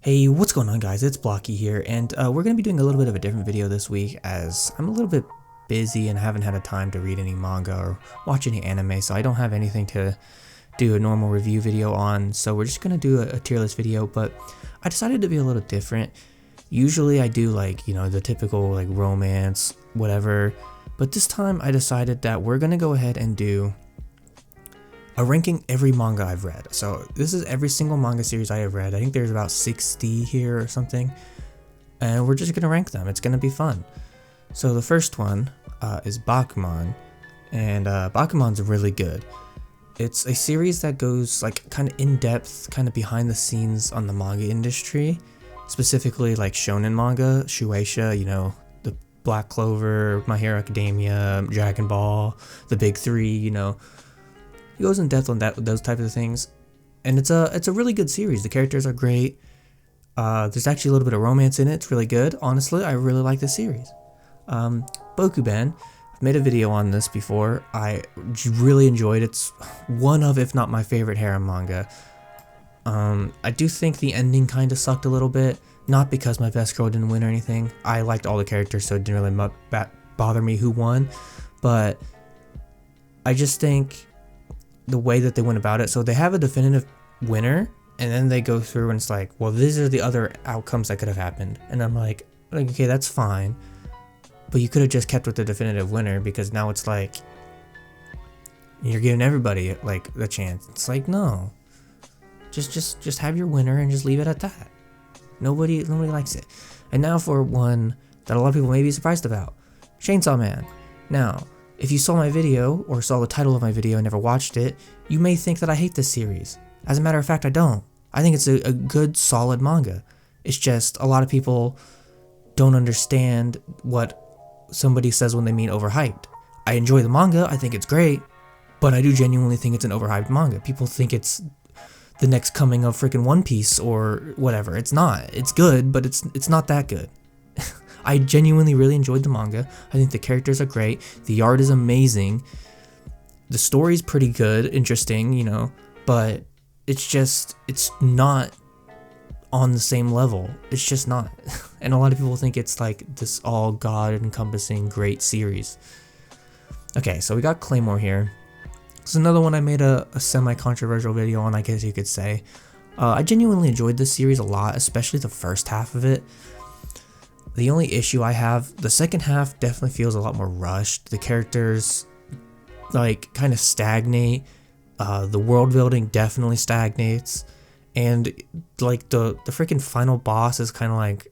Hey, what's going on guys? It's Blocky here, and we're going to be doing a little bit of a different video this week as I'm a little bit busy and haven't had a time to read any manga or watch any anime, so I don't have anything to do a normal review video on, so we're just going to do a tier list video, but I decided to be a little different. Usually I do the typical romance, whatever, but this time I decided that we're going to go ahead and do a ranking every manga I've read. So this is every single manga series I have read. I think there's about 60 here or something, and we're just gonna rank them. It's gonna be fun. So the first one is Bakuman, and Bakuman's really good. It's a series that goes kind of in depth, kind of behind the scenes on the manga industry, specifically shonen manga, Shueisha, the Black Clover, My Hero Academia, Dragon Ball, the big three, He goes in depth on those types of things, and it's a really good series. The characters are great. There's actually a little bit of romance in it. It's really good. Honestly, I really like this series. Bokuben, I've made a video on this before. I really enjoyed it. It's one of, if not my favorite harem manga. I do think the ending kind of sucked a little bit. Not because my best girl didn't win or anything. I liked all the characters, so it didn't really bother me who won. But I just think the way that they went about it, so they have a definitive winner, and then they go through and it's like, well, these are the other outcomes that could have happened, and I'm like, okay, that's fine, but you could have just kept with the definitive winner, because now it's like you're giving everybody the chance. It's like, no, just have your winner and just leave it at that. Nobody likes it. And now for one that a lot of people may be surprised about, Chainsaw Man. Now, if you saw my video, or saw the title of my video and never watched it, you may think that I hate this series. As a matter of fact, I don't. I think it's a good, solid manga. It's just a lot of people don't understand what somebody says when they mean overhyped. I enjoy the manga, I think it's great, but I do genuinely think it's an overhyped manga. People think it's the next coming of freaking One Piece or whatever. It's not. It's good, but it's not that good. I genuinely really enjoyed the manga. I think the characters are great. The art is amazing. The story's pretty good, interesting, but it's not on the same level. It's just not. And a lot of people think it's this all God-encompassing great series. Okay, so we got Claymore here. It's another one I made a semi-controversial video on, I guess you could say. I genuinely enjoyed this series a lot, especially the first half of it. The only issue I have, the second half definitely feels a lot more rushed. The characters kind of stagnate. The world building definitely stagnates. And the freaking final boss is kind of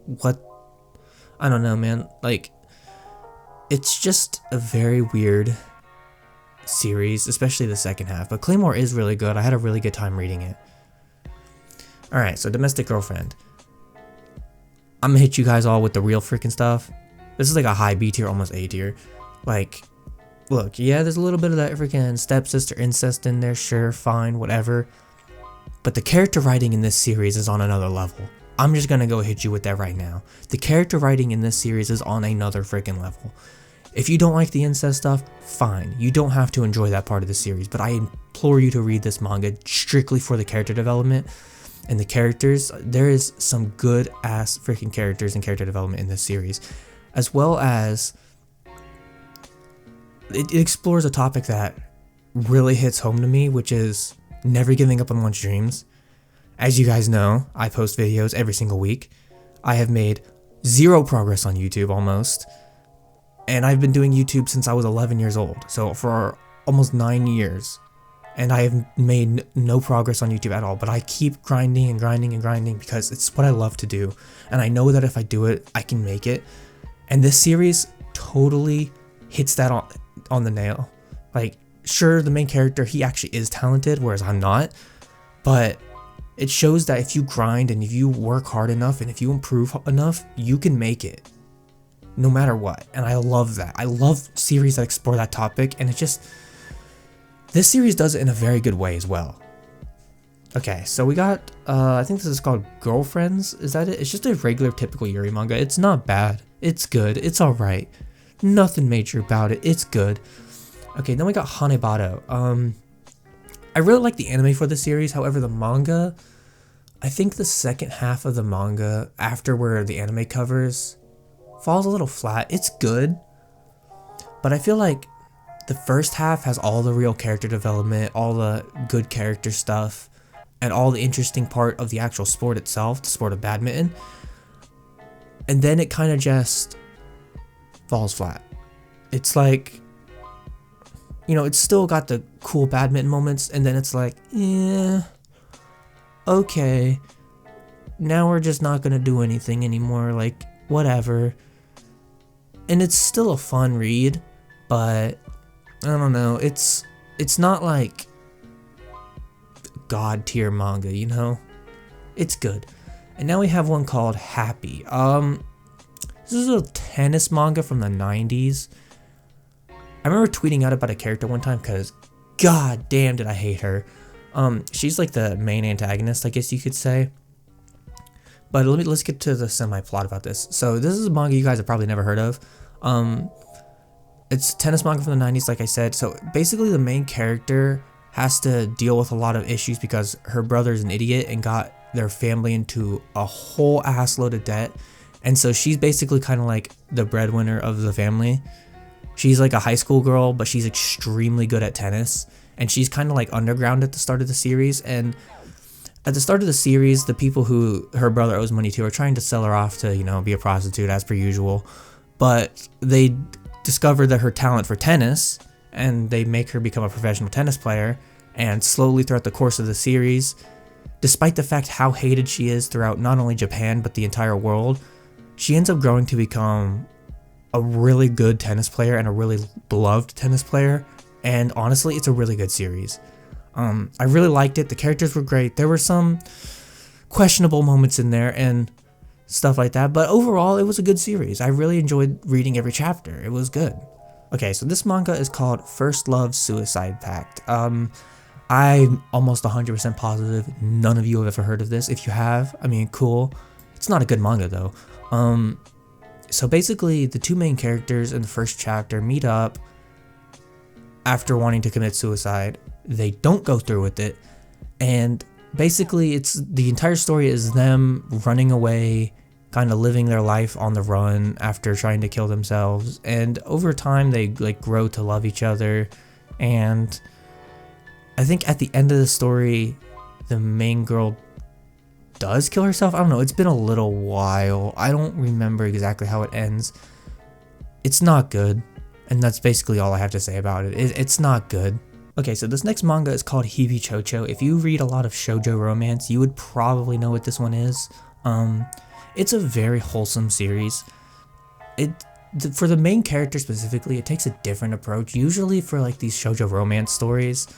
what? I don't know, man. It's just a very weird series, especially the second half. But Claymore is really good. I had a really good time reading it. Alright, so Domestic Girlfriend. I'm gonna hit you guys all with the real freaking stuff. This is a high B tier, almost A tier. Look, yeah, there's a little bit of that freaking stepsister incest in there, sure, fine, whatever. But the character writing in this series is on another level. I'm just gonna go hit you with that right now. The character writing in this series is on another freaking level. If you don't like the incest stuff, fine. You don't have to enjoy that part of the series, but I implore you to read this manga strictly for the character development. And the characters, there is some good ass freaking characters and character development in this series, as well as it explores a topic that really hits home to me, which is never giving up on one's dreams. As you guys know, I post videos every single week. I have made zero progress on YouTube almost, and I've been doing YouTube since I was 11 years old, so for almost 9 years. And I have made no progress on YouTube at all, but I keep grinding and grinding and grinding because it's what I love to do. And I know that if I do it, I can make it. And this series totally hits that on the nail. Sure, the main character, he actually is talented, whereas I'm not. But it shows that if you grind and if you work hard enough and if you improve enough, you can make it. No matter what. And I love that. I love series that explore that topic, and this series does it in a very good way as well. Okay, so we got, I think this is called Girlfriends, is that it? It's just a regular typical Yuri manga. It's not bad. It's good. It's alright. Nothing major about it. It's good. Okay, then we got Hanebado. I really like the anime for the series, however the manga, I think the second half of the manga, after where the anime covers, falls a little flat. It's good, but I feel like the first half has all the real character development, all the good character stuff, and all the interesting part of the actual sport itself, the sport of badminton. And then it kind of just falls flat. It's like, it's still got the cool badminton moments, and then it's like, yeah, okay, now we're just not gonna do anything anymore, like, whatever. And it's still a fun read, but I don't know, it's not like god tier manga, It's good. And now we have one called Happy. This is a tennis manga from the 90s. I remember tweeting out about a character one time because god damn did I hate her. She's like the main antagonist, I guess you could say. But let's get to the semi-plot about this. So this is a manga you guys have probably never heard of. It's tennis manga from the 90s, like I said. So basically the main character has to deal with a lot of issues because her brother's an idiot and got their family into a whole ass load of debt. And so she's basically kind of like the breadwinner of the family. She's like a high school girl, but she's extremely good at tennis. And she's kind of like underground at the start of the series. And at the start of the series, the people who her brother owes money to are trying to sell her off to, be a prostitute as per usual. But they discover that her talent for tennis, and they make her become a professional tennis player. And slowly throughout the course of the series, despite the fact how hated she is throughout not only Japan but the entire world, she ends up growing to become a really good tennis player and a really beloved tennis player. And honestly, it's a really good series. I really liked it. The characters were great. There were some questionable moments in there and stuff like that, but overall it was a good series. I really enjoyed reading every chapter. It was good. Okay, so this manga is called First Love Suicide Pact. I'm almost 100% positive none of you have ever heard of this. If you have, cool. It's not a good manga though. So basically the two main characters in the first chapter meet up after wanting to commit suicide. They don't go through with it, and basically the entire story is them running away, kind of living their life on the run after trying to kill themselves. And over time they like grow to love each other. And I think at the end of the story, the main girl does kill herself. I don't know, it's been a little while. I don't remember exactly how it ends. It's not good, and that's basically all I have to say about it. It's not good. Okay, so this next manga is called Hibi Chocho. If you read a lot of shoujo romance, you would probably know what this one is. It's a very wholesome series. For the main character specifically, it takes a different approach. Usually for like these shoujo romance stories,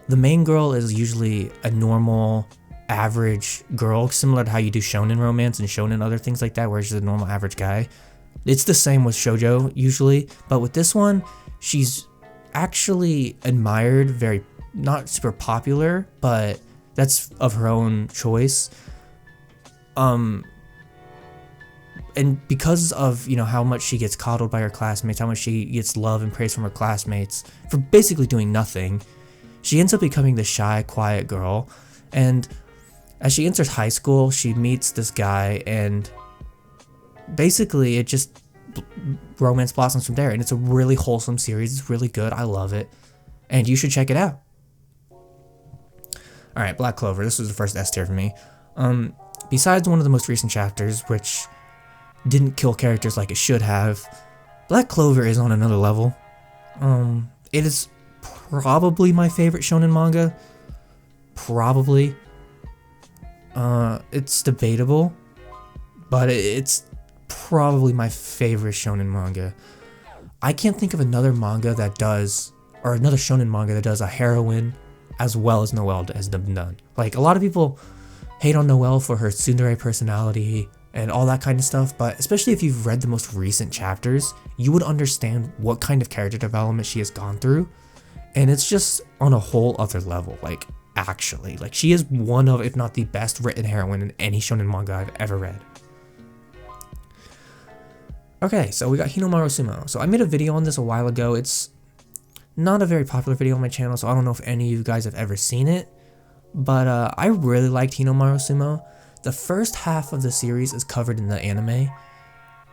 the main girl is usually a normal, average girl, similar to how you do shonen romance and shonen other things like that, where she's a normal, average guy. It's the same with shoujo usually, but with this one, she's actually admired, very not super popular, but that's of her own choice. And because of how much she gets coddled by her classmates, how much she gets love and praise from her classmates for basically doing nothing, she ends up becoming the shy, quiet girl. And as she enters high school, she meets this guy, and basically it just romance blossoms from there. And it's a really wholesome series. It's really good. I love it, and you should check it out. Alright, Black Clover. This was the first S tier for me. Besides one of the most recent chapters, which didn't kill characters like it should have, Black Clover is on another level. It is probably my favorite shonen manga. Probably. It's debatable, but it's probably my favorite shonen manga. I can't think of another manga that does, or another shonen manga that does a heroine as well as Noelle has done. Like, a lot of people hate on Noelle for her tsundere personality and all that kind of stuff, but especially if you've read the most recent chapters, you would understand what kind of character development she has gone through, and it's just on a whole other level. Like, actually, like, she is one of, if not the best written heroine in any shonen manga I've ever read. Okay, so we got Hinomaru Sumo. So I made a video on this a while ago. It's not a very popular video on my channel, so I don't know if any of you guys have ever seen it, but I really liked Hinomaru Sumo. The first half of the series is covered in the anime.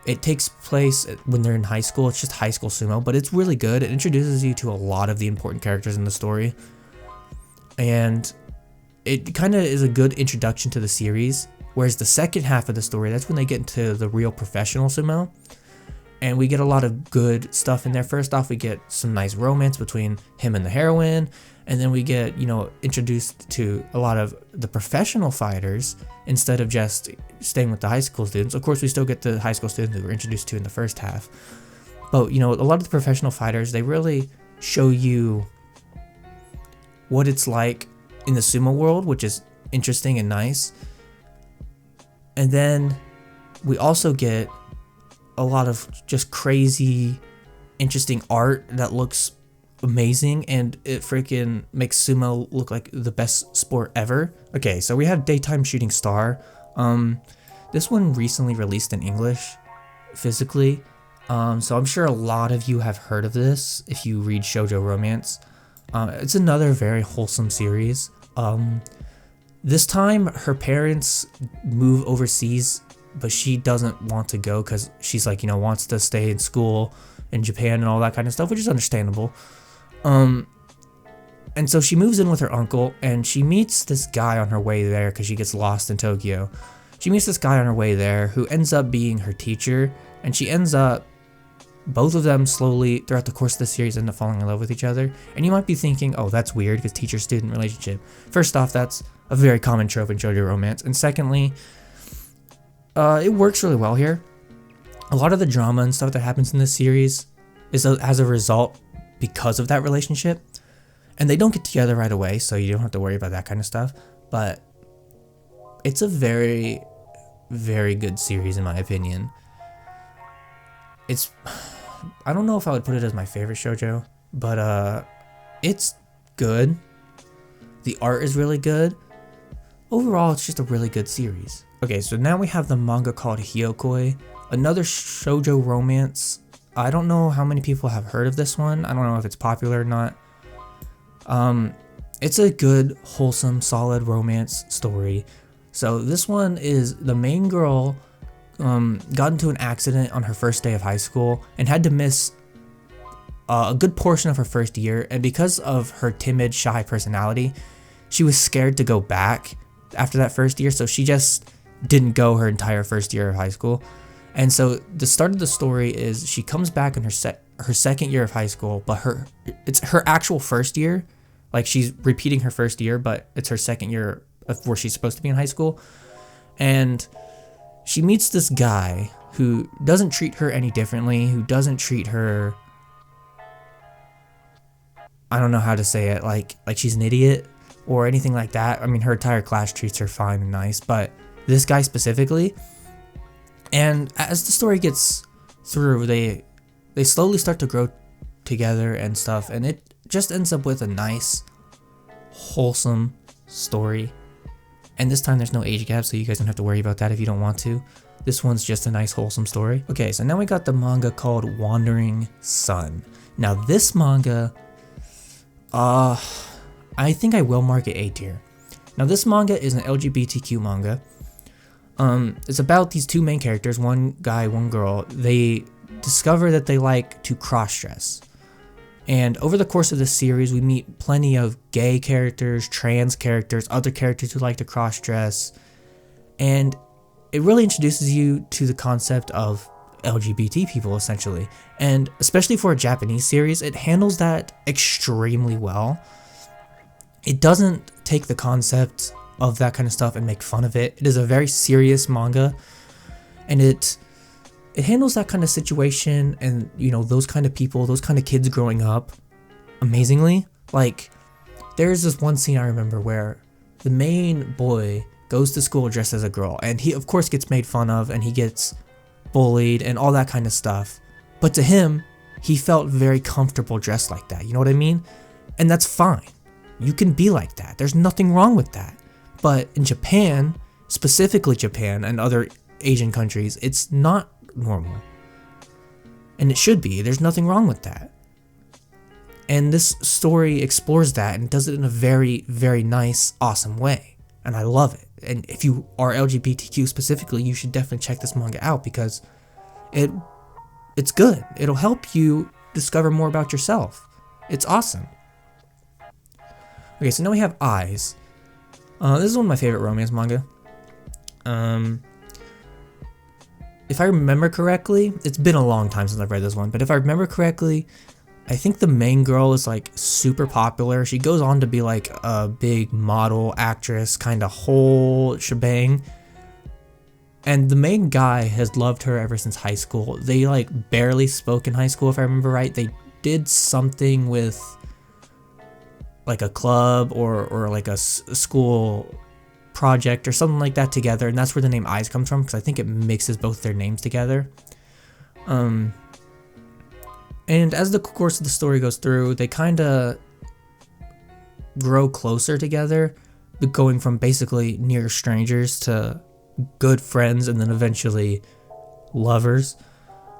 It takes place when they're in high school. It's just high school sumo, but it's really good. It introduces you to a lot of the important characters in the story. And it kind of is a good introduction to the series. Whereas the second half of the story, that's when they get into the real professional sumo. And we get a lot of good stuff in there. First off, we get some nice romance between him and the heroine. And then we get, introduced to a lot of the professional fighters instead of just staying with the high school students. Of course, we still get the high school students we were introduced to in the first half. But, a lot of the professional fighters, they really show you what it's like in the sumo world, which is interesting and nice. And then we also get a lot of just crazy, interesting art that looks amazing, and it freaking makes sumo look like the best sport ever. Okay, so we have Daytime Shooting Star. This one recently released in English physically, so I'm sure a lot of you have heard of this if you read shoujo romance. It's another very wholesome series. This time her parents move overseas, but she doesn't want to go because she's like, wants to stay in school in Japan and all that kind of stuff, which is understandable. And so she moves in with her uncle, and she meets this guy on her way there because she gets lost in Tokyo. She meets this guy on her way there who ends up being her teacher, and she ends up, both of them slowly throughout the course of the series end up falling in love with each other. And you might be thinking, oh, that's weird because teacher-student relationship. First off, that's a very common trope in shoujo romance. And secondly, it works really well here. A lot of the drama and stuff that happens in this series is as a result because of that relationship. And they don't get together right away, so you don't have to worry about that kind of stuff. But it's a very, very good series in my opinion. I don't know if I would put it as my favorite shoujo, but it's good. The art is really good. Overall, it's just a really good series. Okay, so now we have the manga called Hyokoi, another shoujo romance. I don't know how many people have heard of this one. I don't know if it's popular or not. It's a good, wholesome, solid romance story. So this one is the main girl got into an accident on her first day of high school and had to miss a good portion of her first year. And because of her timid, shy personality, she was scared to go back after that first year. So she just didn't go her entire first year of high school. And so the start of the story is she comes back in her second year of high school, but it's her actual first year. Like, she's repeating her first year, but it's her second year of where she's supposed to be in high school. And she meets this guy who doesn't treat her any differently, who doesn't treat her, I don't know how to say it, like she's an idiot or anything like that. I mean, her entire class treats her fine and nice, but this guy specifically. And as the story gets through, they slowly start to grow together and stuff, and it just ends up with a nice, wholesome story. And this time there's no age gap, so you guys don't have to worry about that if you don't want to. This one's just a nice, wholesome story. Okay, so now we got the manga called Wandering Sun. Now this manga, I think I will mark it A tier. Now this manga is an LGBTQ manga. It's about these two main characters, one guy, one girl. They discover that they like to cross-dress. And over the course of this series, we meet plenty of gay characters, trans characters, other characters who like to cross-dress. And it really introduces you to the concept of LGBT people, essentially. And especially for a Japanese series, it handles that extremely well. It doesn't take the concept of that kind of stuff and make fun of it. It is a very serious manga, and it handles that kind of situation and, those kind of people, those kind of kids growing up amazingly. Like, there's this one scene I remember where the main boy goes to school dressed as a girl, and he of course gets made fun of and he gets bullied and all that kind of stuff. But to him, he felt very comfortable dressed like that. You know what I mean? And that's fine. You can be like that. There's nothing wrong with that. But in Japan, specifically Japan and other Asian countries, it's not normal. And it should be. There's nothing wrong with that. And this story explores that and does it in a very, very nice, awesome way. And I love it. And if you are LGBTQ specifically, you should definitely check this manga out because it's good. It'll help you discover more about yourself. It's awesome. Okay, so now we have Eyes. This is one of my favorite romance manga. If I remember correctly, it's been a long time since I've read this one, but if I remember correctly, I think the main girl is like super popular. She goes on to be like a big model, actress, kind of whole shebang. And the main guy has loved her ever since high school. They like barely spoke in high school, if I remember right. They did something with like a club or like a school project or something like that together, and that's where the name Eyes comes from, because I think it mixes both their names together. And as the course of the story goes through, they kind of grow closer together, going from basically near strangers to good friends and then eventually lovers.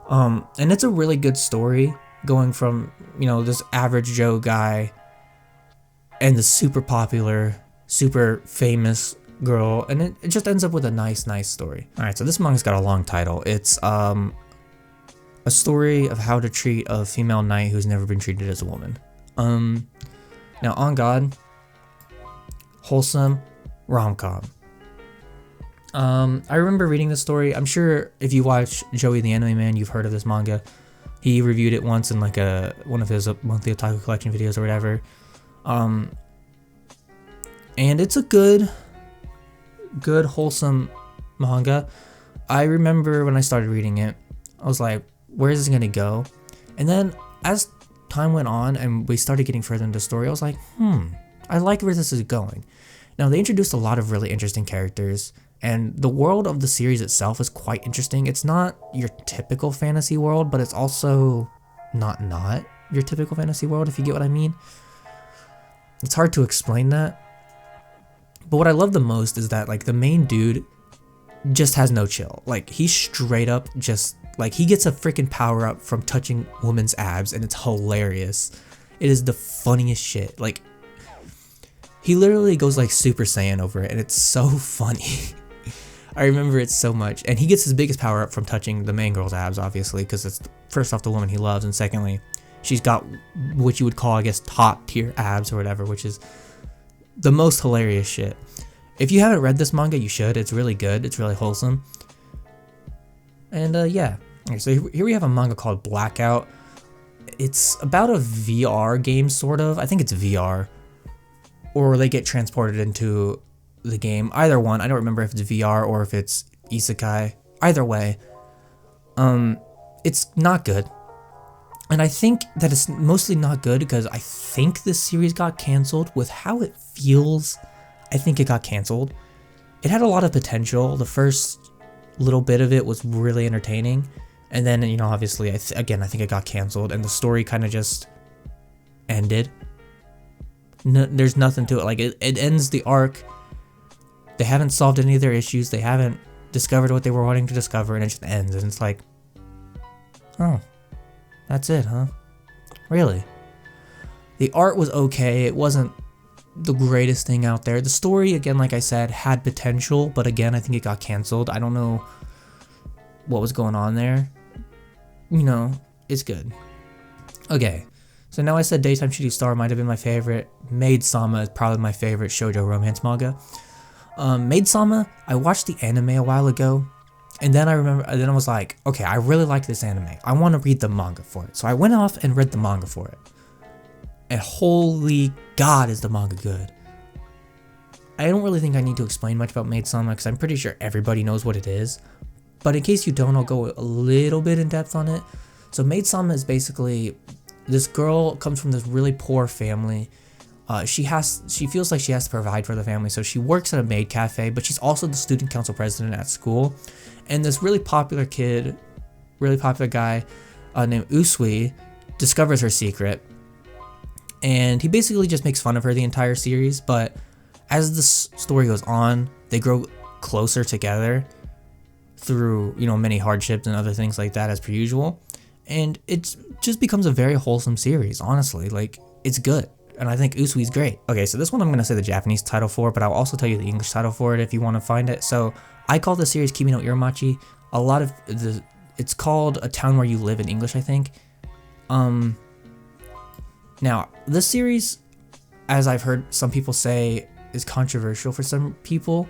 And it's a really good story, going from, you know, this average Joe guy and the super popular, super famous girl, and it just ends up with a nice story. Alright, so this manga's got a long title. It's a story of how to treat a female knight who's never been treated as a woman. Now, on God, wholesome rom-com. I remember reading this story. I'm sure if you watch Joey the Anime Man, you've heard of this manga. He reviewed it once in like one of his monthly otaku collection videos or whatever. And it's a good wholesome manga. I remember when I started reading it, I was like, where is this gonna go? And then as time went on and we started getting further into the story, I was like, I like where this is going. Now, they introduced a lot of really interesting characters, and the world of the series itself is quite interesting. It's not your typical fantasy world, but it's also not your typical fantasy world, if you get what I mean. It's hard to explain that. But what I love the most is that, like, the main dude just has no chill. Like, he's straight up just, like, he gets a freaking power up from touching women's abs, and it's hilarious. It is the funniest shit. Like, he literally goes like Super Saiyan over it, and it's so funny. I remember it so much. And he gets his biggest power up from touching the main girl's abs, obviously, because it's first off the woman he loves, and secondly, she's got what you would call, I guess, top tier abs or whatever, which is the most hilarious shit. If you haven't read this manga, you should. It's really good. It's really wholesome. And yeah. Okay, so here we have a manga called Blackout. It's about a VR game, sort of. I think it's VR. Or they get transported into the game. Either one. I don't remember if it's VR or if it's isekai. Either way. It's not good. And I think that it's mostly not good because I think this series got canceled. With how it feels, I think it got canceled. It had a lot of potential. The first little bit of it was really entertaining. And then, you know, obviously, again, I think it got canceled. And the story kind of just ended. There's nothing to it. Like, it ends the arc. They haven't solved any of their issues. They haven't discovered what they were wanting to discover. And it just ends. And it's like, oh. That's it, huh? Really? The art was okay. It wasn't the greatest thing out there. The story, again, like I said, had potential, but again, I think it got canceled. I don't know what was going on there. You know, it's good. Okay, so now I said Daytime Shooting Star might have been my favorite. Maid-sama is probably my favorite shoujo romance manga. Maid-sama, I watched the anime a while ago. And then I was like, okay, I really like this anime. I want to read the manga for it. So I went off and read the manga for it. And holy God, is the manga good. I don't really think I need to explain much about Maid-sama because I'm pretty sure everybody knows what it is. But in case you don't, I'll go a little bit in depth on it. So Maid-sama is basically, this girl comes from this really poor family. She feels like she has to provide for the family, so she works at a maid cafe, but she's also the student council president at school. And this really popular guy named Usui discovers her secret, and he basically just makes fun of her the entire series. But as the story goes on, they grow closer together through, you know, many hardships and other things like that, as per usual. and it just becomes a very wholesome series, honestly. Like, it's good, and I think Usui's great. Okay, so this one I'm going to say the Japanese title for, but I'll also tell you the English title for it if you want to find it. So I call the series Kimi no Iramachi. A lot of it's called A Town Where You Live in English, I think. Now, this series, as I've heard some people say, is controversial for some people.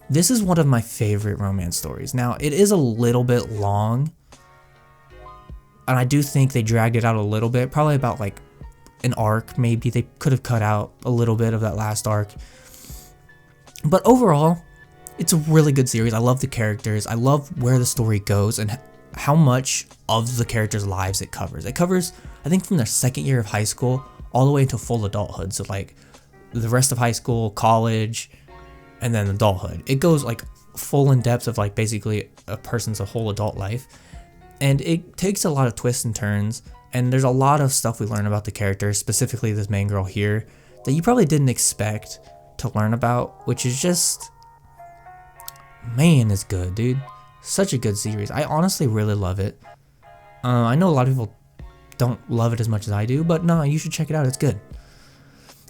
This is one of my favorite romance stories. Now, it is a little bit long, and I do think they dragged it out a little bit, probably about like an arc, maybe. They could have cut out a little bit of that last arc. But overall, it's a really good series. I love the characters. I love where the story goes and how much of the characters' lives it covers. It covers, I think, from their second year of high school all the way into full adulthood. So like the rest of high school, college, and then adulthood. It goes like full in depth of like basically a person's whole adult life. And it takes a lot of twists and turns. And there's a lot of stuff we learn about the characters, specifically this main girl here, that you probably didn't expect to learn about, which is just, man, it's good, dude. Such a good series. I honestly really love it. I know a lot of people don't love it as much as I do, but no, you should check it out. It's good.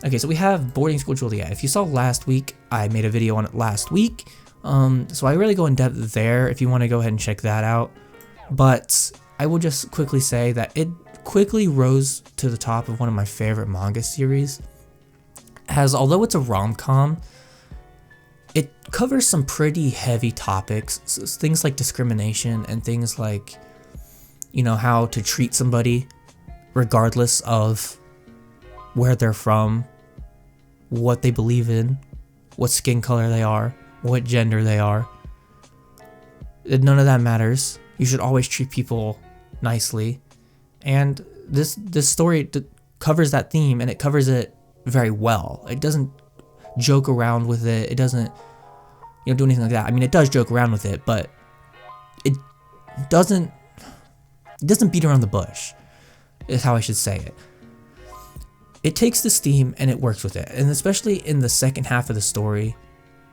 Okay, so we have Boarding School Juliet. If you saw last week, I made a video on it last week. So I really go in depth there if you want to go ahead and check that out. But I will just quickly say that it quickly rose to the top of one of my favorite manga series. As although it's a rom-com, it covers some pretty heavy topics, so things like discrimination and things like, you know, how to treat somebody regardless of where they're from, what they believe in, what skin color they are, what gender they are. None of that matters. You should always treat people nicely. And this story covers that theme, and it covers it very well. It doesn't joke around with it. It doesn't, you know, do anything like that. I mean, it does joke around with it, but it doesn't beat around the bush, is how I should say it. It takes this theme and it works with it. And especially in the second half of the story,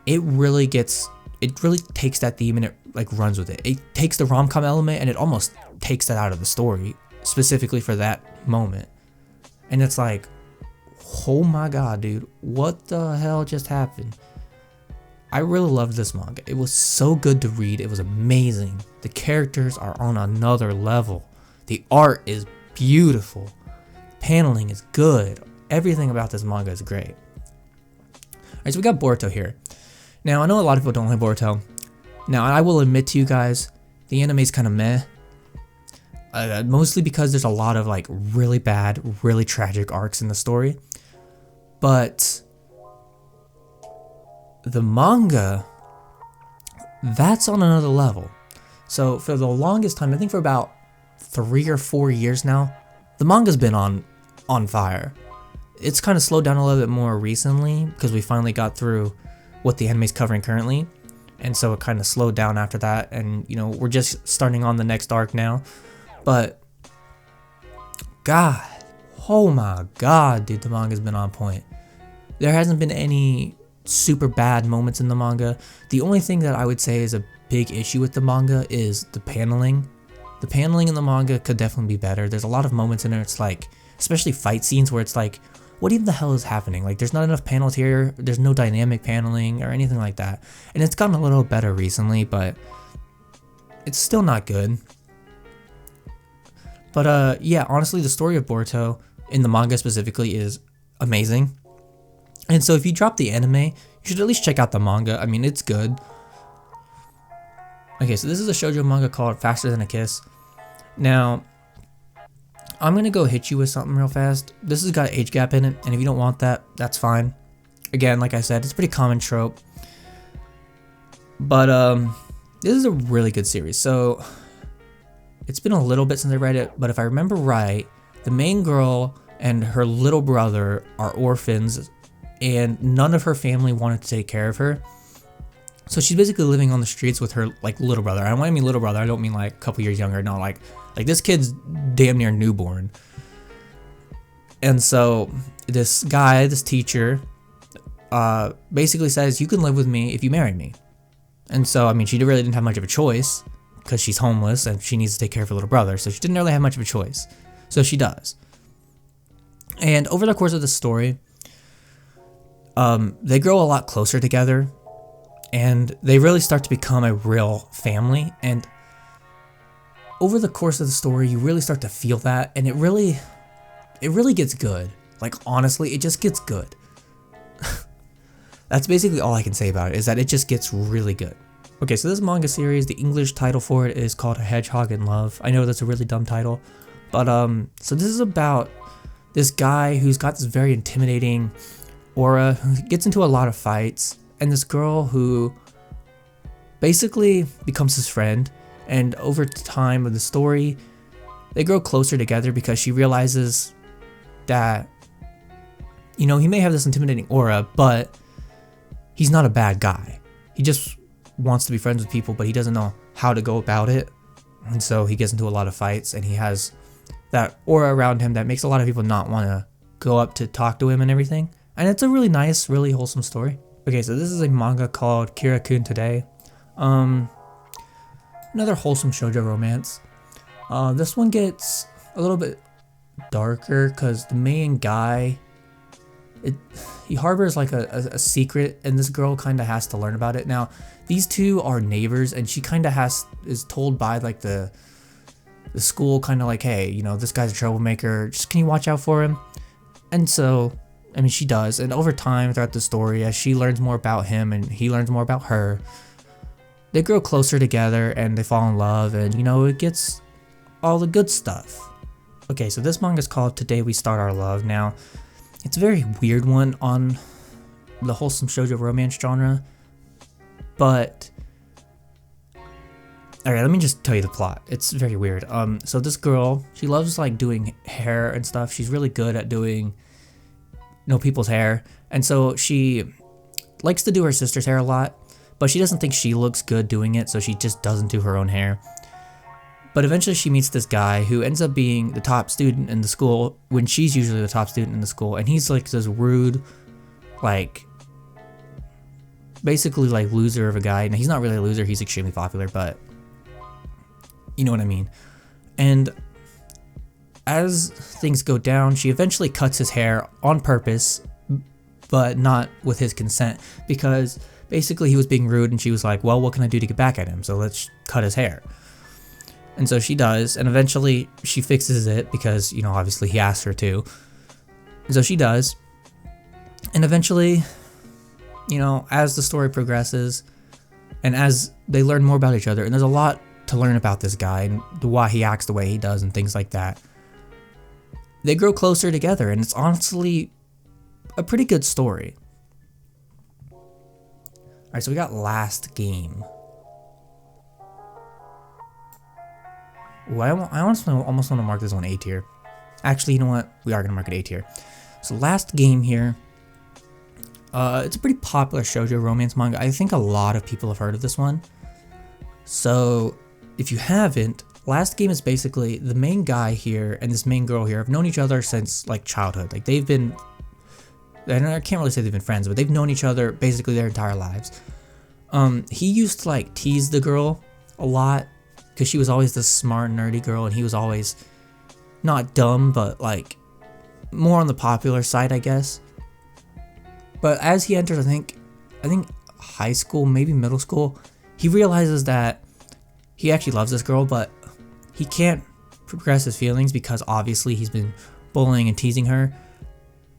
it really takes that theme and it like runs with it. It takes the rom-com element and it almost takes that out of the story, specifically for that moment. And it's like, oh my god, dude, what the hell just happened? I really loved this manga. It was so good to read. It was amazing. The characters are on another level. The art is beautiful. Paneling is good. Everything about this manga is great. Alright, so we got Boruto here. Now, I know a lot of people don't like Boruto. Now, I will admit to you guys, the anime is kind of meh. Mostly because there's a lot of like really bad, really tragic arcs in the story. But the manga, that's on another level. So for the longest time, I think for about 3 or 4 years now, the manga's been on fire. It's kind of slowed down a little bit more recently because we finally got through what the anime's covering currently. And so it kind of slowed down after that, and you know, we're just starting on the next arc now. But god, oh my god, dude, the manga's been on point. There hasn't been any super bad moments in the manga. The only thing that I would say is a big issue with the manga is the paneling. The paneling in the manga could definitely be better. There's a lot of moments in there, it's like, especially fight scenes where it's like, what even the hell is happening? Like, there's not enough panels here, there's no dynamic paneling or anything like that. And it's gotten a little better recently, but it's still not good. But yeah, honestly, the story of Boruto, in the manga specifically, is amazing. And so if you drop the anime, you should at least check out the manga. I mean, it's good. Okay, so this is a shoujo manga called Faster Than a Kiss. Now, I'm going to go hit you with something real fast. This has got an age gap in it, and if you don't want that, that's fine. Again, like I said, it's a pretty common trope. But this is a really good series. So it's been a little bit since I read it, but if I remember right, the main girl and her little brother are orphans, and none of her family wanted to take care of her. So she's basically living on the streets with her like little brother. And when I mean little brother, I don't mean like a couple years younger. No, like this kid's damn near newborn. And so this guy, this teacher, basically says, you can live with me if you marry me. And so, I mean, she really didn't have much of a choice because she's homeless and she needs to take care of her little brother, so she didn't really have much of a choice. So she does. And over the course of the story, they grow a lot closer together, and they really start to become a real family. And over the course of the story, you really start to feel that, and it really gets good. Like, honestly, it just gets good. That's basically all I can say about it, is that it just gets really good. Okay, so this manga series, the English title for it is called Hedgehog and Love. I know that's a really dumb title, but so this is about this guy who's got this very intimidating aura, who gets into a lot of fights, and this girl who basically becomes his friend. And over time of the story, they grow closer together because she realizes that, you know, he may have this intimidating aura, but he's not a bad guy. He just wants to be friends with people, but he doesn't know how to go about it. And so he gets into a lot of fights, and he has that aura around him that makes a lot of people not want to go up to talk to him and everything. And it's a really nice, really wholesome story. Okay, so this is a manga called Kirakun today. Another wholesome shoujo romance. This one gets a little bit darker because the main guy, he harbors like a secret, and this girl kind of has to learn about it. Now, these two are neighbors, and she kind of is told by like the school, kind of like, hey, you know, this guy's a troublemaker, just can you watch out for him? And so, I mean, she does, and over time throughout the story, as she learns more about him and he learns more about her, they grow closer together and they fall in love, and you know, it gets all the good stuff. Okay, so this manga is called Today We Start Our Love. Now, it's a very weird one on the wholesome shoujo romance genre, but alright, let me just tell you the plot. It's very weird. So this girl, she loves like doing hair and stuff. She's really good at doing, you know, people's hair, and so she likes to do her sister's hair a lot, but she doesn't think she looks good doing it, so she just doesn't do her own hair. But eventually she meets this guy who ends up being the top student in the school when she's usually the top student in the school, and he's like this rude, like, basically like loser of a guy. And he's not really a loser, he's extremely popular, but you know what I mean. And as things go down, she eventually cuts his hair on purpose, but not with his consent, because basically he was being rude, and she was like, well, what can I do to get back at him? So let's cut his hair. And so she does, and eventually she fixes it because, you know, obviously he asked her to. And so she does. And eventually, you know, as the story progresses and as they learn more about each other, and there's a lot to learn about this guy and why he acts the way he does and things like that, they grow closer together, and it's honestly a pretty good story. Alright, so we got Last Game. Ooh, I almost want to mark this one A tier. Actually, you know what? We are going to mark it A tier. So Last Game here. It's a pretty popular shoujo romance manga. I think a lot of people have heard of this one. So if you haven't, Last Game is basically the main guy here and this main girl here have known each other since like childhood. Like they've been, I can't really say they've been friends, but they've known each other basically their entire lives. He used to like tease the girl a lot, because she was always this smart, nerdy girl, and he was always not dumb, but like more on the popular side, I guess. But as he enters, I think high school, maybe middle school, he realizes that he actually loves this girl, but he can't progress his feelings because obviously he's been bullying and teasing her.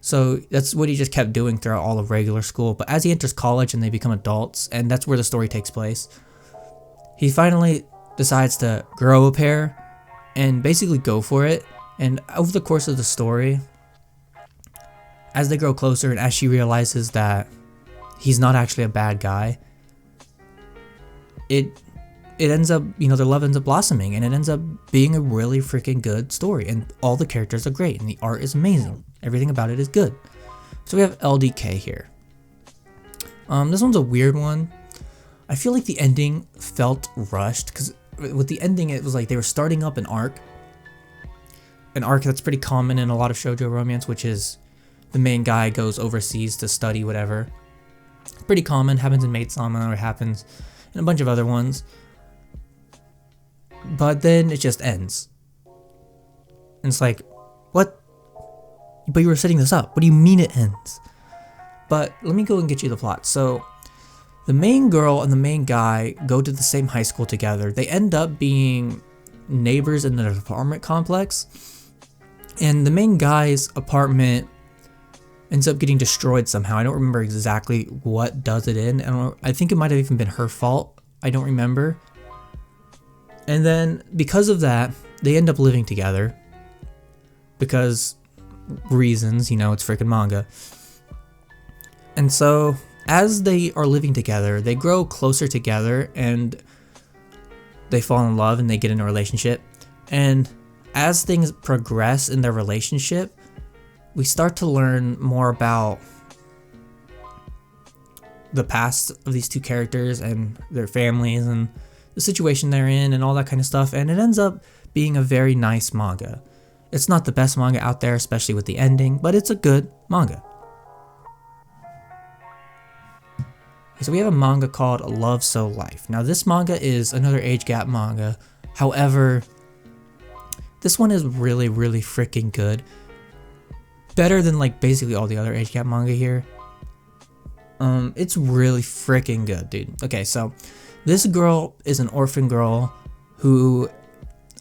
So that's what he just kept doing throughout all of regular school. But as he enters college and they become adults, and that's where the story takes place, he finally decides to grow a pair and basically go for it. And over the course of the story, as they grow closer and as she realizes that he's not actually a bad guy, it ends up, you know, their love ends up blossoming, and it ends up being a really freaking good story, and all the characters are great, and the art is amazing. Everything about it is good. So we have LDK here. This one's a weird one. I feel like the ending felt rushed, because with the ending, it was like they were starting up an arc that's pretty common in a lot of shoujo romance, which is the main guy goes overseas to study whatever. It's pretty common, happens in Maid Sama, or happens in a bunch of other ones. but then it just ends. And it's like, what? But you were setting this up. What do you mean it ends? But let me go and get you the plot. So the main girl and the main guy go to the same high school together. They end up being neighbors in an apartment complex. And the main guy's apartment ends up getting destroyed somehow. I don't remember exactly what does it in. I think it might have even been her fault. I don't remember. And then because of that, they end up living together. Because reasons, you know, it's freaking manga. And so as they are living together, they grow closer together and they fall in love and they get in a relationship. And as things progress in their relationship, we start to learn more about the past of these two characters and their families and the situation they're in and all that kind of stuff. And it ends up being a very nice manga. It's not the best manga out there, especially with the ending, but it's a good manga. So we have a manga called Love So Life. Now this manga is another age gap manga. However, this one is really, really freaking good. Better than like basically all the other age gap manga here. It's really freaking good, dude. Okay, so this girl is an orphan girl who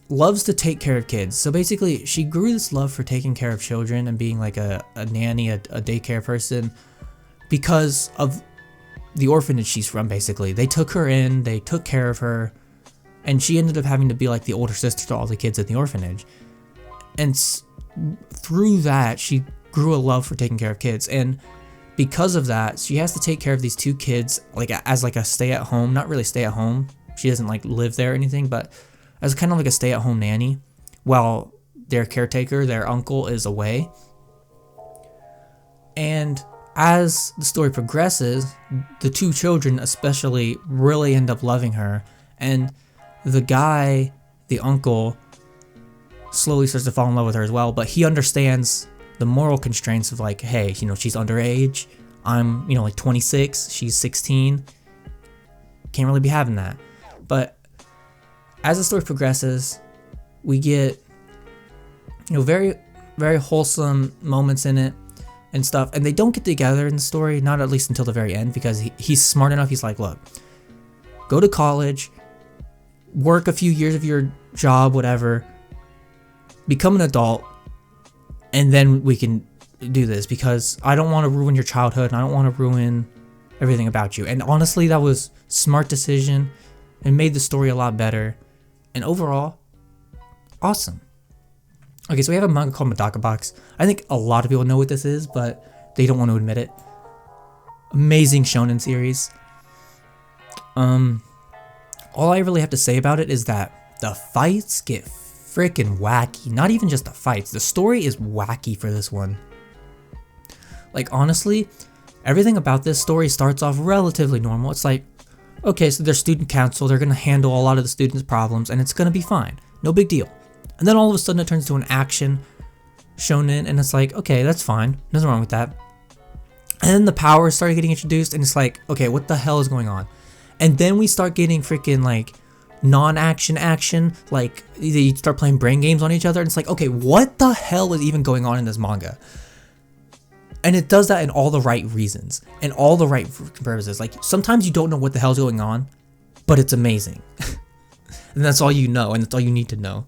loves to take care of kids. So basically she grew this love for taking care of children and being like a nanny, a daycare person because of the orphanage she's from. Basically they took her in, they took care of her, and she ended up having to be like the older sister to all the kids in the orphanage. And through that she grew a love for taking care of kids, and because of that she has to take care of these two kids like as like a stay-at-home, not really stay-at-home, she doesn't like live there or anything, but as kind of like a stay-at-home nanny while their caretaker, their uncle, is away. And as the story progresses, the two children especially really end up loving her, and the guy, the uncle, slowly starts to fall in love with her as well, but he understands the moral constraints of like, hey, you know, she's underage, I'm, you know, like 26, she's 16, can't really be having that. But as the story progresses, we get, you know, very, very wholesome moments in it and stuff, and they don't get together in the story, not at least until the very end, because he's smart enough, he's like, look, go to college, work a few years of your job, whatever, become an adult, and then we can do this, because I don't want to ruin your childhood and I don't want to ruin everything about you. And honestly, that was a smart decision and made the story a lot better, and overall, awesome. Okay, so we have a manga called Medaka Box. I think a lot of people know what this is, but they don't want to admit it. Amazing shonen series. All I really have to say about it is that the fights get freaking wacky. Not even just the fights, the story is wacky for this one. Like honestly, everything about this story starts off relatively normal. It's like, okay, so there's student council, they're gonna handle a lot of the students' problems and it's gonna be fine. No big deal. And then all of a sudden it turns into an action shonen and it's like, okay, that's fine. Nothing wrong with that. And then the powers started getting introduced and it's like, okay, what the hell is going on? And then we start getting freaking like non-action action, like they start playing brain games on each other and it's like, okay, what the hell is even going on in this manga? And it does that in all the right reasons and all the right purposes. Like sometimes you don't know what the hell's going on, but it's amazing. And that's all you know and that's all you need to know.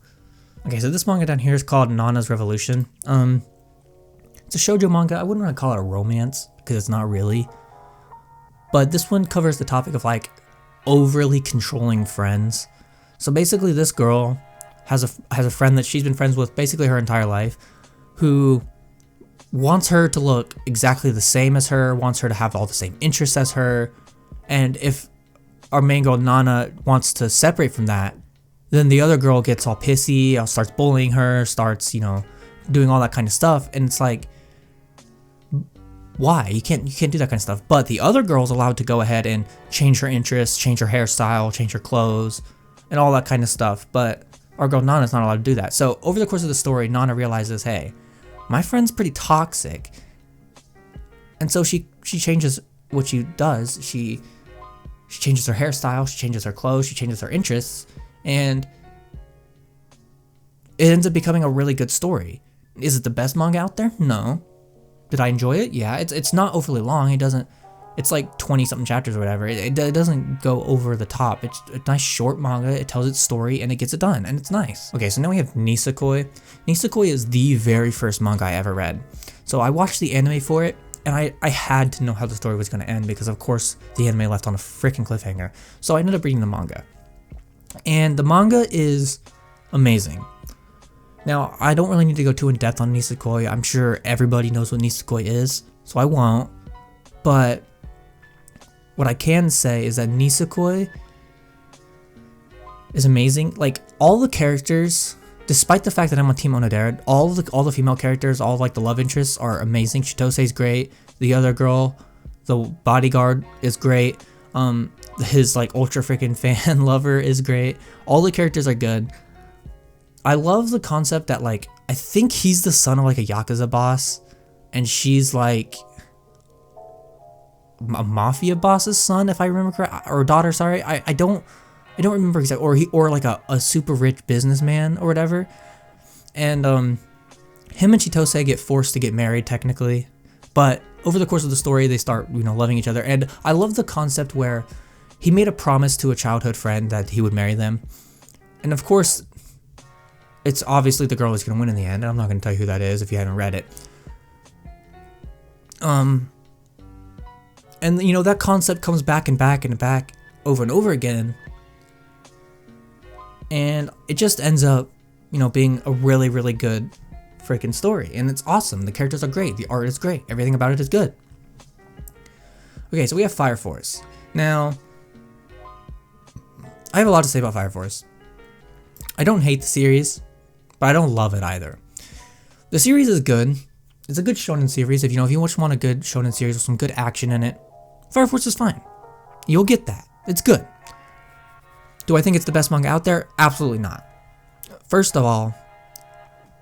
Okay, so this manga down here is called Nana's Revolution. It's a shoujo manga. I wouldn't want to call it a romance because it's not really. But this one covers the topic of like overly controlling friends. So basically this girl has a friend that she's been friends with basically her entire life who wants her to look exactly the same as her, wants her to have all the same interests as her. And if our main girl Nana wants to separate from that, then the other girl gets all pissy, starts bullying her, starts, you know, doing all that kind of stuff. And it's like, why? You can't do that kind of stuff. But the other girl's allowed to go ahead and change her interests, change her hairstyle, change her clothes, and all that kind of stuff. But our girl Nana's not allowed to do that. So over the course of the story, Nana realizes, hey, my friend's pretty toxic. And so she changes what she does. She changes her hairstyle, she changes her clothes, she changes her interests, and it ends up becoming a really good story. Is it the best manga out there? No. Did I enjoy it? Yeah. It's not overly long. It's like 20 something chapters or whatever. It doesn't go over the top. It's a nice short manga. It tells its story and it gets it done, and it's nice. Okay, so now we have Nisakoi. Nisakoi is the very first manga I ever read. So I watched the anime for it, and I had to know how the story was going to end because of course the anime left on a freaking cliffhanger. So I ended up reading the manga. And the manga is amazing. Now, I don't really need to go too in depth on Nisakoi. I'm sure everybody knows what Nisakoi is, so I won't. But what I can say is that Nisakoi is amazing. Like, all the characters, despite the fact that I'm on Team Onodera, all the female characters, all like the love interests are amazing. Chitose's great. The other girl, the bodyguard, is great. His like ultra freaking fan lover is great. All the characters are good. I love the concept that, like, I think he's the son of like a Yakuza boss, and she's like a mafia boss's son, if I remember correct, or daughter. Sorry, I don't remember exactly. Or like a super rich businessman or whatever. And him and Chitose get forced to get married technically, but over the course of the story they start loving each other. And I love the concept where he made a promise to a childhood friend that he would marry them, and of course it's obviously the girl who's going to win in the end. I'm not going to tell you who that is if you haven't read it. And that concept comes back and back and back over and over again. And it just ends up, being a really, really good freaking story. And it's awesome. The characters are great. The art is great. Everything about it is good. Okay, so we have Fire Force. Now, I have a lot to say about Fire Force. I don't hate the series, but I don't love it either. The series is good. It's a good shonen series. If you just want a good shonen series with some good action in it, Fire Force is fine. You'll get that. It's good. Do I think it's the best manga out there? Absolutely not. First of all,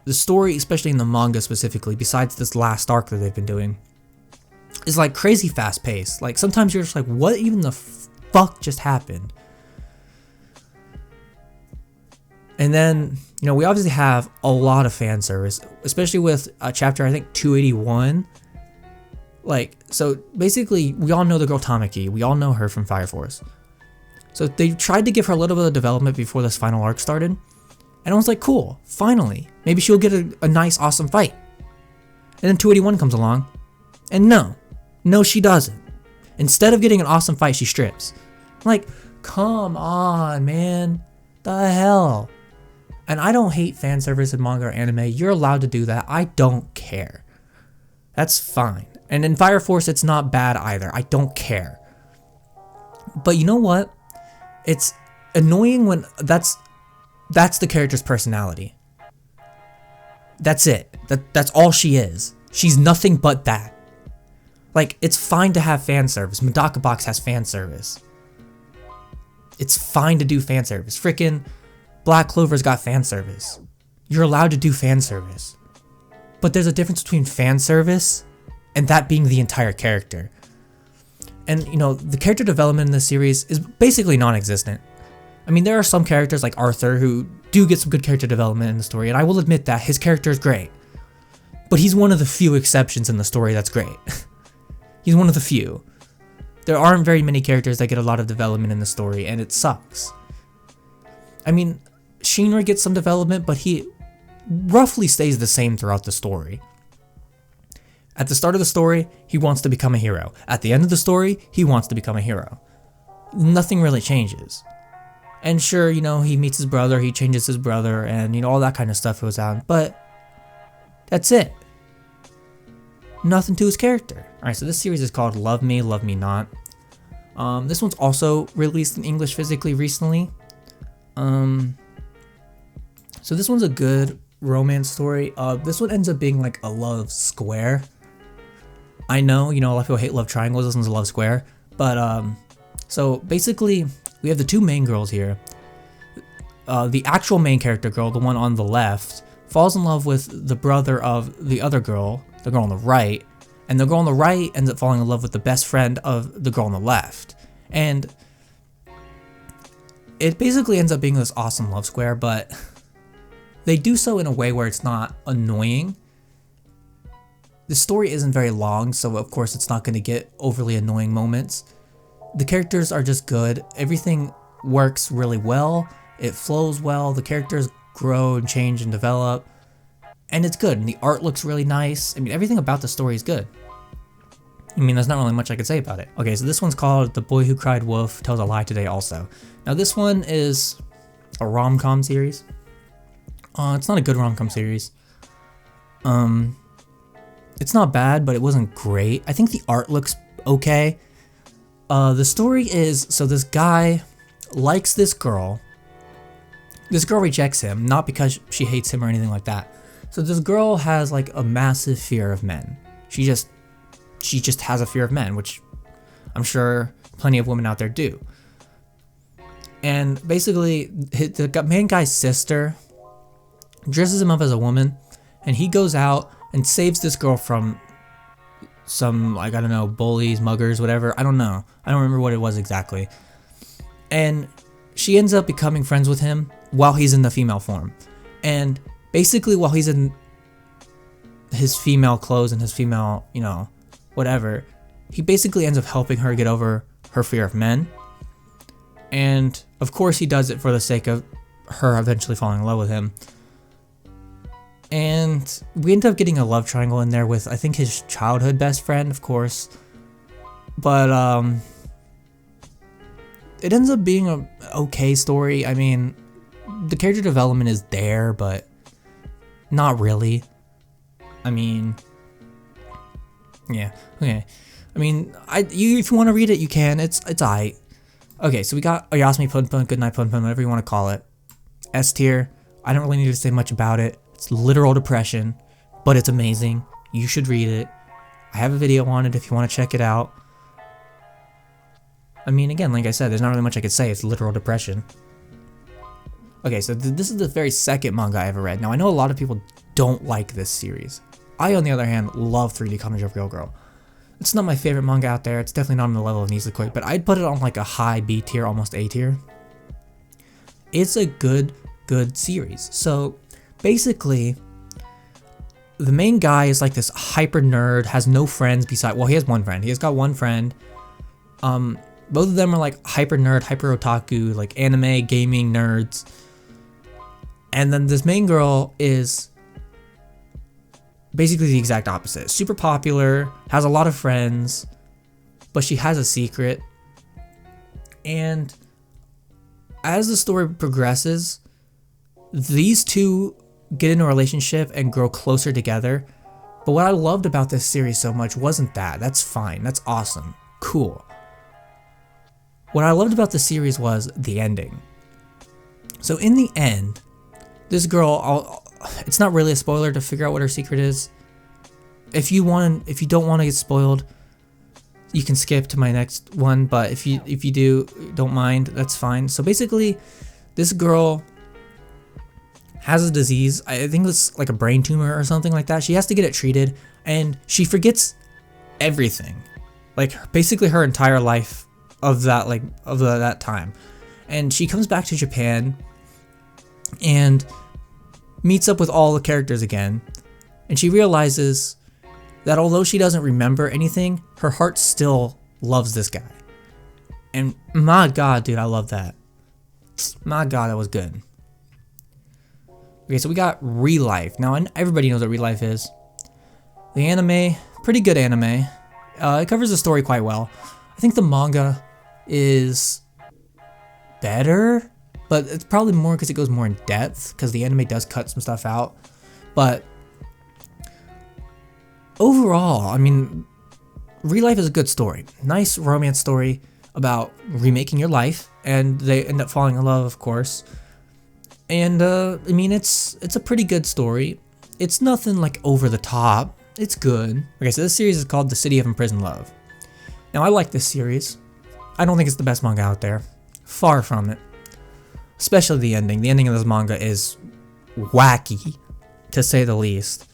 the story, especially in the manga specifically, besides this last arc that they've been doing, is like crazy fast paced. Like sometimes you're just like, what even the fuck just happened? And then, we obviously have a lot of fan service, especially with chapter, I think, 281. Like, so basically, we all know the girl Tamaki. We all know her from Fire Force. So they tried to give her a little bit of development before this final arc started. And I was like, cool, finally. Maybe she'll get a nice, awesome fight. And then 281 comes along. And no, she doesn't. Instead of getting an awesome fight, she strips. Like, come on, man. The hell? And I don't hate fan service in manga or anime. You're allowed to do that. I don't care. That's fine. And in Fire Force, it's not bad either. I don't care. But you know what? It's annoying when that's the character's personality. That's it. That's all she is. She's nothing but that. Like, it's fine to have fan service. Medaka Box has fan service. It's fine to do fan service. Frickin' Black Clover's got fan service. You're allowed to do fan service. But there's a difference between fan service and that being the entire character. And, the character development in this series is basically non-existent. I mean, there are some characters like Arthur who do get some good character development in the story, and I will admit that his character is great. But he's one of the few exceptions in the story that's great. He's one of the few. There aren't very many characters that get a lot of development in the story, and it sucks. I mean, Shinra gets some development, but he roughly stays the same throughout the story. At the start of the story, he wants to become a hero. At the end of the story, he wants to become a hero. Nothing really changes. And sure, he meets his brother, he changes his brother, and all that kind of stuff goes on, but that's it. Nothing to his character. Alright, so this series is called Love Me, Love Me Not. This one's also released in English physically recently. So this one's a good romance story. This one ends up being like a love square. I know, a lot of people hate love triangles. This one's a love square. But, so basically, we have the two main girls here. The actual main character girl, the one on the left, falls in love with the brother of the other girl, the girl on the right. And the girl on the right ends up falling in love with the best friend of the girl on the left. And it basically ends up being this awesome love square, but they do so in a way where it's not annoying. The story isn't very long, so of course it's not going to get overly annoying moments. The characters are just good. Everything works really well. It flows well. The characters grow and change and develop. And it's good. And the art looks really nice. I mean, everything about the story is good. I mean, there's not really much I could say about it. Okay, so this one's called The Boy Who Cried Wolf Tells a Lie Today also. Now this one is a rom-com series. It's not a good rom-com series. It's not bad, but it wasn't great. I think the art looks okay. The story is, so this guy likes this girl. This girl rejects him, not because she hates him or anything like that. So this girl has like a massive fear of men. She just has a fear of men, which I'm sure plenty of women out there do. And basically, the main guy's sister dresses him up as a woman, and he goes out and saves this girl from some, like, I don't know, bullies, muggers, whatever. I don't know. I don't remember what it was exactly. And she ends up becoming friends with him while he's in the female form. And basically, while he's in his female clothes and his female, you know, whatever, he basically ends up helping her get over her fear of men. And of course he does it for the sake of her eventually falling in love with him. And we end up getting a love triangle in there with, I think, his childhood best friend, of course. But it ends up being a okay story. I mean, the character development is there, but not really. I mean, yeah, okay. I mean, if you want to read it, you can. It's aight. Okay, so we got Oyasumi Punpun, Goodnight Punpun, whatever you want to call it. S tier. I don't really need to say much about it. It's literal depression, but it's amazing. You should read it. I have a video on it if you want to check it out. I mean, again, like I said, there's not really much I could say. It's literal depression. Okay, so this is the very second manga I ever read. Now, I know a lot of people don't like this series. I, on the other hand, love 3D College of Real Girl. It's not my favorite manga out there. It's definitely not on the level of Nisakoi, but I'd put it on like a high B tier, almost A tier. It's a good series. So basically, the main guy is like this hyper nerd, has no friends beside, well, he has one friend. He has got one friend. Both of them are like hyper nerd, hyper otaku, like anime, gaming nerds. And then this main girl is basically the exact opposite. Super popular, has a lot of friends, but she has a secret. And as the story progresses, these two get into a relationship and grow closer together. But what I loved about this series so much wasn't that. That's fine. That's awesome. Cool. What I loved about the series was the ending. So in the end, this girl, it's not really a spoiler to figure out what her secret is. If you don't want to get spoiled, you can skip to my next one, but if you don't mind, that's fine. So basically, this girl has a disease. I think it's like a brain tumor or something like that. She has to get it treated, and she forgets everything. Like basically her entire life of that time. And she comes back to Japan and meets up with all the characters again, and she realizes that although she doesn't remember anything, her heart still loves this guy. And my god, dude, I love that. My god, that was good. Okay, so we got Real Life. Now, everybody knows what Real Life is. The anime, pretty good anime. It covers the story quite well. I think the manga is better, but it's probably more because it goes more in depth, because the anime does cut some stuff out. But overall, I mean, Real Life is a good story. Nice romance story about remaking your life, and they end up falling in love, of course. And I mean, it's a pretty good story. It's nothing like over the top. It's good. Okay, so this series is called The City of Imprisoned Love. Now, I like this series. I don't think it's the best manga out there. Far from it. Especially the ending. The ending of this manga is wacky, to say the least.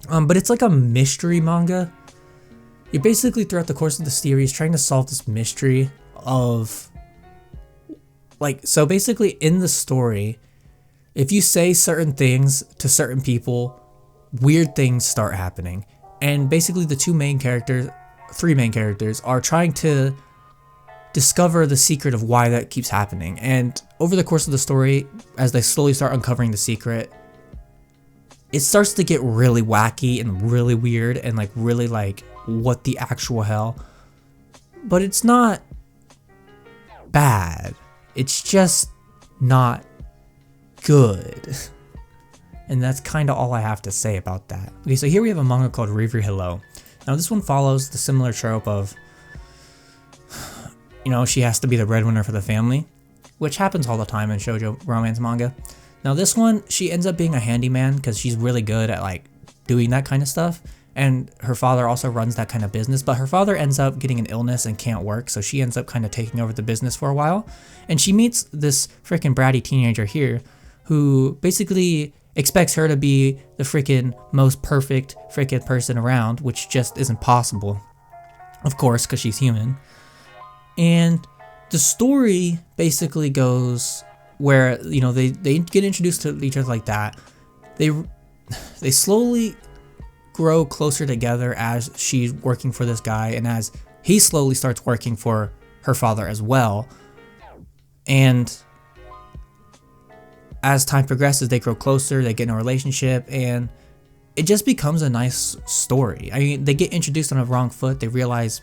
But it's like a mystery manga. You're basically throughout the course of the series trying to solve this mystery of, like, so basically in the story, if you say certain things to certain people, weird things start happening. And basically the three main characters are trying to discover the secret of why that keeps happening. And over the course of the story, as they slowly start uncovering the secret, it starts to get really wacky and really weird and like really like, what the actual hell? But it's not bad. It's just not good. And that's kind of all I have to say about that. Okay, so here we have a manga called Riri Hello. Now this one follows the similar trope of, you know, she has to be the breadwinner for the family, which happens all the time in shoujo romance manga. Now this one, she ends up being a handyman because she's really good at like doing that kind of stuff. And her father also runs that kind of business, but her father ends up getting an illness and can't work, so she ends up kind of taking over the business for a while. And she meets this freaking bratty teenager here who basically expects her to be the freaking most perfect freaking person around, which just isn't possible, of course, because she's human. And the story basically goes where, you know, they get introduced to each other like that. They slowly grow closer together as she's working for this guy and as he slowly starts working for her father as well. And as time progresses, they grow closer, they get in a relationship, and it just becomes a nice story. I mean, they get introduced on a wrong foot, they realize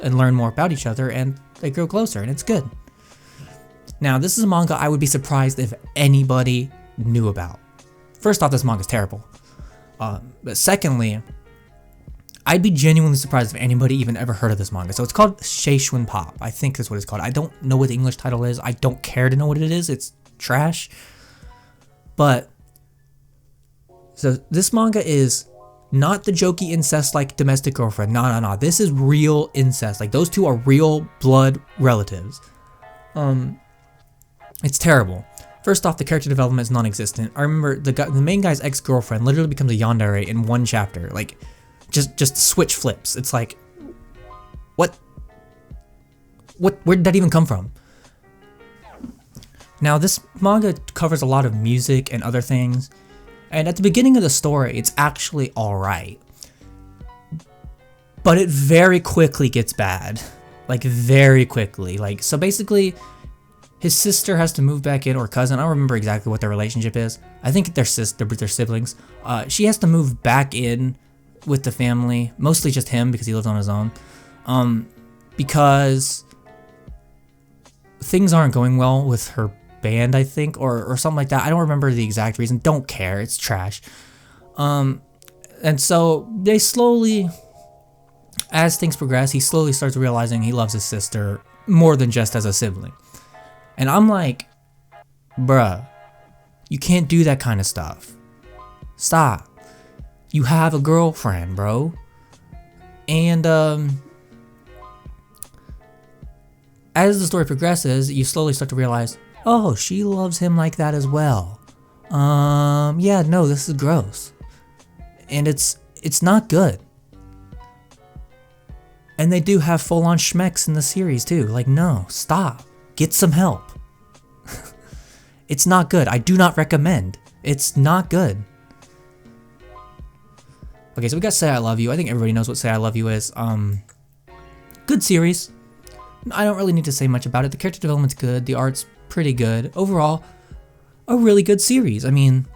and learn more about each other, and they grow closer, and it's good. Now, this is a manga I would be surprised if anybody knew about. First off, this manga is terrible. But secondly, I'd be genuinely surprised if anybody even ever heard of this manga. So it's called Seishun Pop. I think that's what it's called. I don't know what the English title is. I don't care to know what it is. It's trash. But so this manga is not the jokey incest like Domestic Girlfriend. No. This is real incest. Like, those two are real blood relatives. It's terrible. First off, the character development is non-existent. I remember the main guy's ex-girlfriend literally becomes a yandere in one chapter. Like, just switch flips. It's like, what? Where did that even come from? Now, this manga covers a lot of music and other things, and at the beginning of the story, it's actually alright. But it very quickly gets bad. Like, very quickly. Like, so basically, his sister has to move back in, or cousin, I don't remember exactly what their relationship is. I think they're siblings. She has to move back in with the family, mostly just him because he lives on his own. Because things aren't going well with her band, I think, or something like that. I don't remember the exact reason. Don't care, it's trash. And so they slowly, as things progress, he slowly starts realizing he loves his sister more than just as a sibling. And I'm like, bruh, you can't do that kind of stuff. Stop. You have a girlfriend, bro. And as the story progresses, you slowly start to realize, oh, she loves him like that as well. Yeah, no, this is gross. And it's not good. And they do have full-on schmecks in the series too. Like, no, stop. Get some help. It's not good. I do not recommend. It's not good. Okay, so we got Say I Love You. I think everybody knows what Say I Love You is. Good series. I don't really need to say much about it. The character development's good. The art's pretty good. Overall, a really good series. I mean,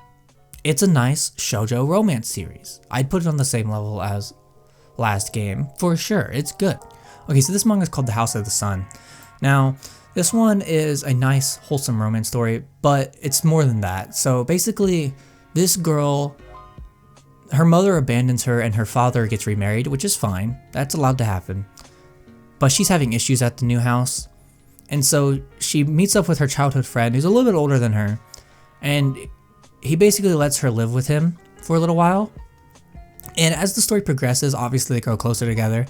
it's a nice shoujo romance series. I'd put it on the same level as Last Game, for sure. It's good. Okay, so this manga is called The House of the Sun. Now, this one is a nice, wholesome romance story, but it's more than that. So basically, this girl, her mother abandons her and her father gets remarried, which is fine. That's allowed to happen. But she's having issues at the new house. And so she meets up with her childhood friend, who's a little bit older than her. And he basically lets her live with him for a little while. And as the story progresses, obviously they grow closer together.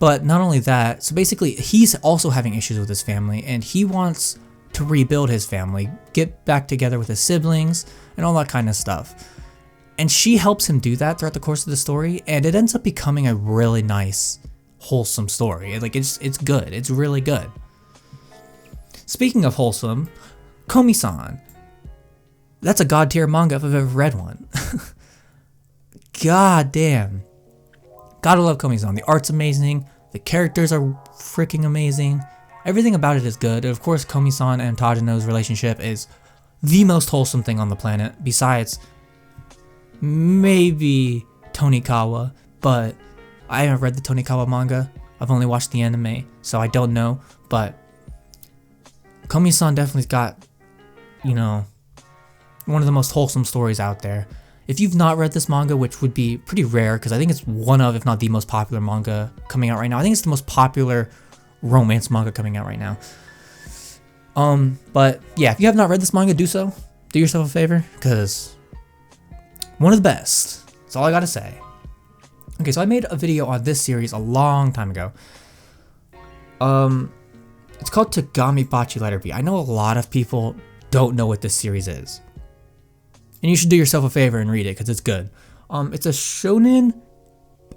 But not only that, so basically he's also having issues with his family, and he wants to rebuild his family, get back together with his siblings, and all that kind of stuff. And she helps him do that throughout the course of the story, and it ends up becoming a really nice, wholesome story. Like, it's good. It's really good. Speaking of wholesome, Komi-san. That's a god tier manga if I've ever read one. God damn. Gotta love Komi-san. The art's amazing. The characters are freaking amazing. Everything about it is good. And of course, Komi-san and Tajino's relationship is the most wholesome thing on the planet, besides maybe Tonikawa, but I haven't read the Tonikawa manga. I've only watched the anime, so I don't know, but Komi-san definitely's got, you know, one of the most wholesome stories out there. If you've not read this manga, which would be pretty rare, because I think it's one of, if not the most popular manga coming out right now. I think it's the most popular romance manga coming out right now. But yeah, if you have not read this manga, do so. Do yourself a favor, because one of the best. That's all I gotta say. Okay, so I made a video on this series a long time ago. It's called Tagami Bachi Letter B. I know a lot of people don't know what this series is. And you should do yourself a favor and read it, because it's good. It's a shonen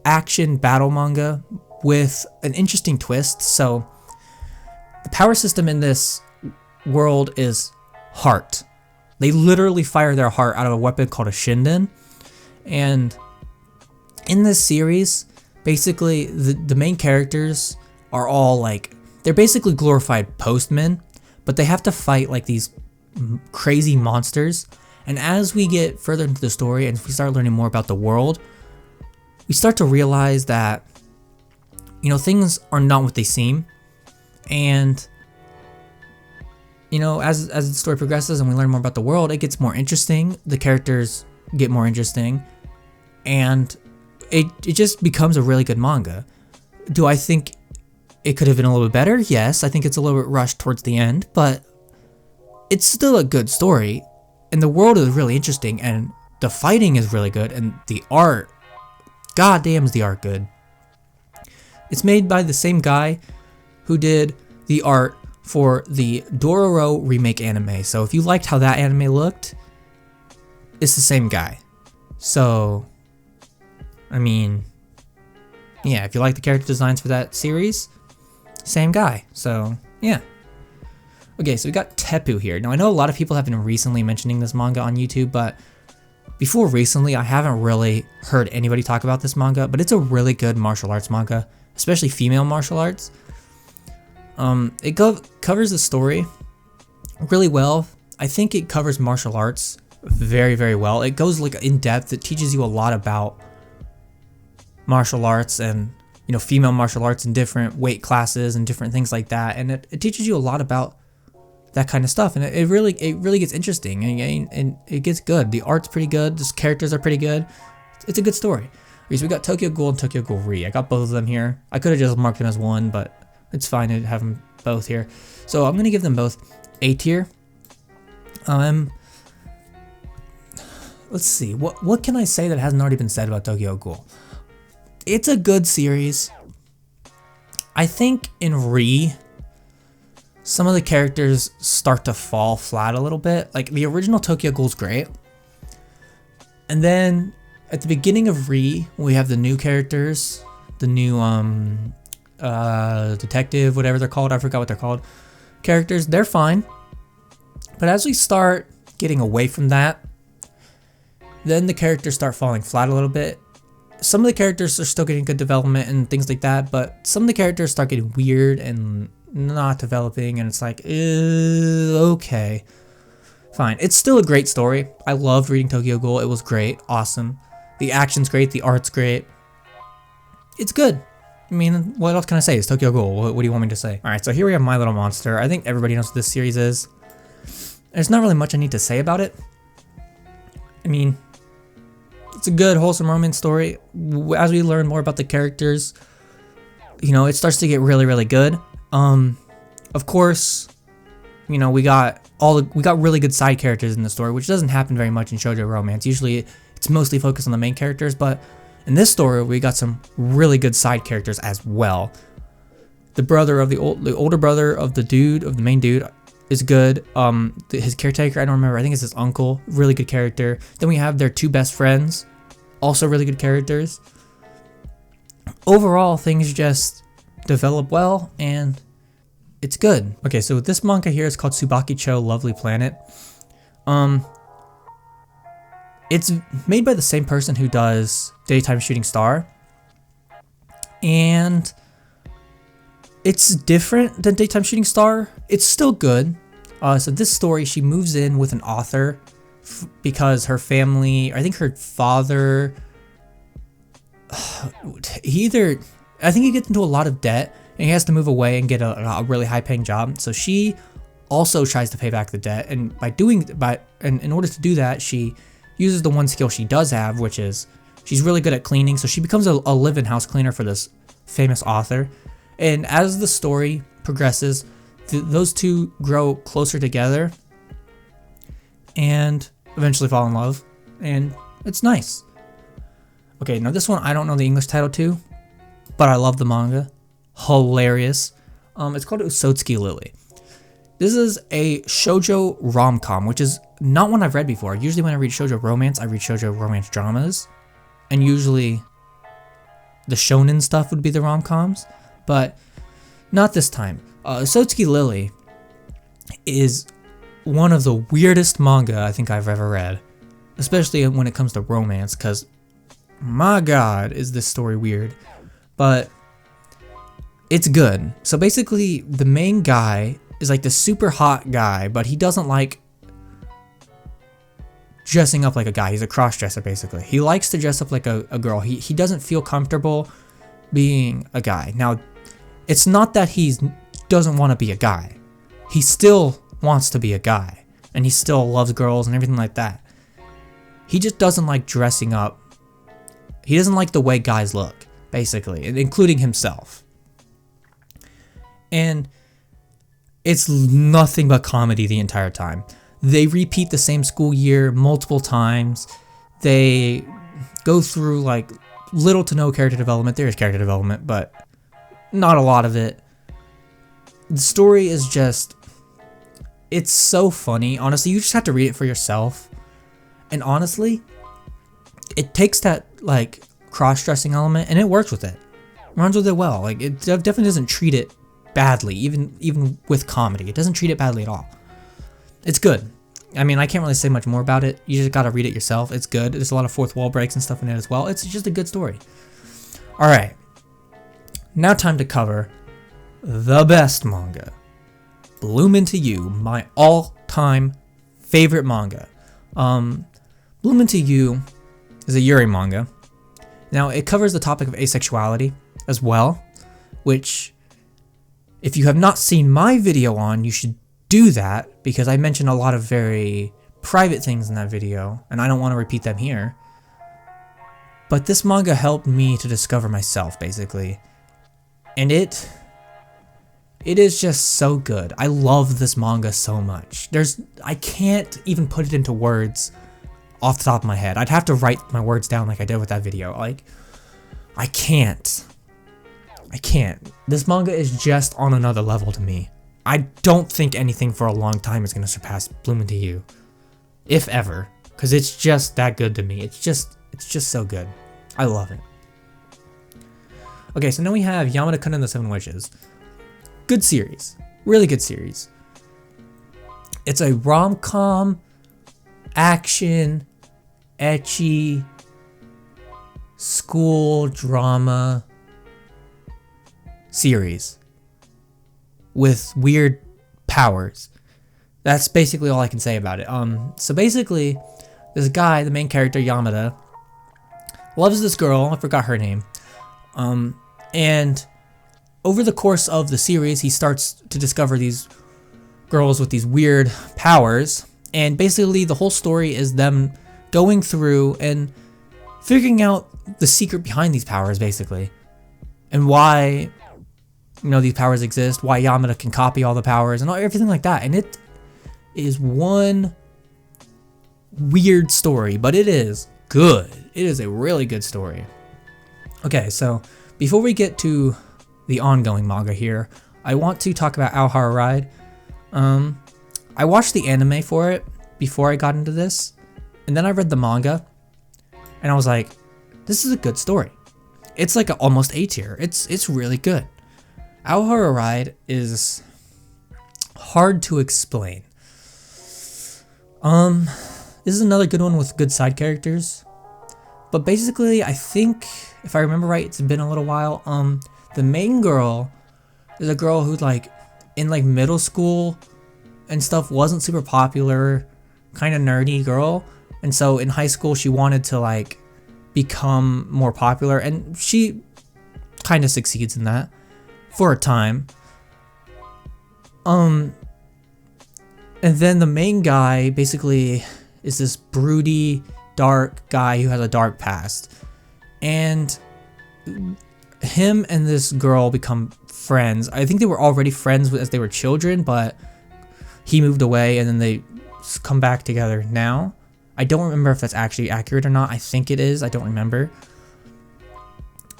action battle manga with an interesting twist. So the power system in this world is heart. They literally fire their heart out of a weapon called a shinden. And in this series, basically the main characters are all like, they're basically glorified postmen, but they have to fight like these crazy monsters. And as we get further into the story and we start learning more about the world, we start to realize that, you know, things are not what they seem. And, you know, as the story progresses and we learn more about the world, it gets more interesting. The characters get more interesting. And it just becomes a really good manga. Do I think it could have been a little bit better? Yes, I think it's a little bit rushed towards the end, but it's still a good story. And the world is really interesting, and the fighting is really good, and the art, goddamn is the art good. It's made by the same guy who did the art for the Dororo remake anime. So if you liked how that anime looked, it's the same guy. So, I mean, yeah, if you like the character designs for that series, same guy. So, yeah. Okay, so we got Teppu here. Now, I know a lot of people have been recently mentioning this manga on YouTube, but before recently, I haven't really heard anybody talk about this manga, but it's a really good martial arts manga, especially female martial arts. It covers the story really well. I think it covers martial arts very, very well. It goes like in depth. It teaches you a lot about martial arts and, you know, female martial arts in different weight classes and different things like that. And it teaches you a lot about that kind of stuff, and it really gets interesting, and it gets good. The art's pretty good, the characters are pretty good. It's a good story. Okay, so we got Tokyo Ghoul and Tokyo Ghoul Re. I got both of them here. I could have just marked them as one, but it's fine to have them both here. So I'm gonna give them both A tier. Let's see, what can I say that hasn't already been said about Tokyo Ghoul? It's a good series. I think in Re, some of the characters start to fall flat a little bit. Like, the original Tokyo Ghoul's great. And then, at the beginning of Re, we have the new characters. The new, detective, whatever they're called. I forgot what they're called. Characters, they're fine. But as we start getting away from that, then the characters start falling flat a little bit. Some of the characters are still getting good development and things like that, but some of the characters start getting weird and not developing, and it's like, okay, fine. It's still a great story. I loved reading Tokyo Ghoul. It was great, awesome. The action's great, the art's great. It's good. I mean, what else can I say? It's Tokyo Ghoul. What do you want me to say? All right, so here we have My Little Monster. I think everybody knows what this series is. There's not really much I need to say about it. I mean, it's a good, wholesome romance story. As we learn more about the characters, you know, it starts to get really, really good. Of course, you know, we got really good side characters in the story, which doesn't happen very much in shoujo romance. Usually it's mostly focused on the main characters, but in this story we got some really good side characters as well. The brother of the older brother of the main dude is good. His caretaker, I don't remember, I think it's his uncle, really good character. Then we have their two best friends, also really good characters. Overall, things just develop well, and it's good. Okay, so this manga here is called Tsubaki Cho Lovely Planet. It's made by the same person who does Daytime Shooting Star, and it's different than Daytime Shooting Star. It's still good. So this story, she moves in with an author because her family, I think her father, I think he gets into a lot of debt and he has to move away and get a really high paying job. So she also tries to pay back the debt, and in order to do that, she uses the one skill she does have, which is she's really good at cleaning. So she becomes a live-in house cleaner for this famous author. And as the story progresses, those two grow closer together and eventually fall in love, and it's nice. Okay, now this one I don't know the English title to, but I love the manga. Hilarious. It's called Satsuki Lily. This is a shoujo rom-com, which is not one I've read before. Usually when I read shoujo romance, I read shoujo romance dramas, and usually the shonen stuff would be the rom-coms, but not this time. Satsuki Lily is one of the weirdest manga I think I've ever read, especially when it comes to romance, because my god, is this story weird, but it's good. So basically, the main guy is like the super hot guy, but he doesn't like dressing up like a guy. He's a cross-dresser, basically. He likes to dress up like a girl. He doesn't feel comfortable being a guy. Now, it's not that he doesn't want to be a guy. He still wants to be a guy, and he still loves girls and everything like that. He just doesn't like dressing up. He doesn't like the way guys look, basically, including himself. And it's nothing but comedy the entire time. They repeat the same school year multiple times. They go through like little to no character development. There is character development, but not a lot of it. The story is just, it's so funny. Honestly, you just have to read it for yourself. And honestly, it takes that like cross-dressing element and it works with it. It runs with it well. Like, it definitely doesn't treat it badly, even with comedy. It doesn't treat it badly at all. It's good. I mean, I can't really say much more about it. You just gotta read it yourself. It's good. There's a lot of fourth wall breaks and stuff in it as well. It's just a good story. Alright. Now time to cover the best manga. Bloom Into You, my all-time favorite manga. Bloom Into You is a Yuri manga. Now, it covers the topic of asexuality as well, which, if you have not seen my video on, you should do that, because I mentioned a lot of very private things in that video, and I don't want to repeat them here. But this manga helped me to discover myself, basically. And it is just so good. I love this manga so much. I can't even put it into words off the top of my head. I'd have to write my words down like I did with that video. Like, I can't. This manga is just on another level to me. I don't think anything for a long time is going to surpass Bloom Into You. If ever. Because it's just that good to me. It's just so good. I love it. Okay, so now we have Yamada-kun and the Seven Wishes. Good series. Really good series. It's a rom-com, action, ecchi, school drama series with weird powers. That's basically all I can say about it. So basically, this guy, the main character, Yamada, loves this girl. I forgot her name. And over the course of the series, he starts to discover these girls with these weird powers. And basically, the whole story is them going through and figuring out the secret behind these powers, basically. And why, these powers exist, why Yamada can copy all the powers, and everything like that. And it is one weird story, but it is good. It is a really good story. Okay, so before we get to the ongoing manga here, I want to talk about Aohara Ride. I watched the anime for it before I got into this, and then I read the manga, and I was like, this is a good story. It's like an almost A tier. It's really good. Aohara Ride is hard to explain. This is another good one with good side characters. But basically, I think, if I remember right, it's been a little while. The main girl is a girl who's like in like middle school and stuff, wasn't super popular, kind of nerdy girl. And so in high school, she wanted to like become more popular, and she kind of succeeds in that for a time. And then the main guy basically is this broody, dark guy who has a dark past, and him and this girl become friends. I think they were already friends as they were children, but he moved away and then they come back together now. I don't remember if that's actually accurate or not. I think it is. I don't remember.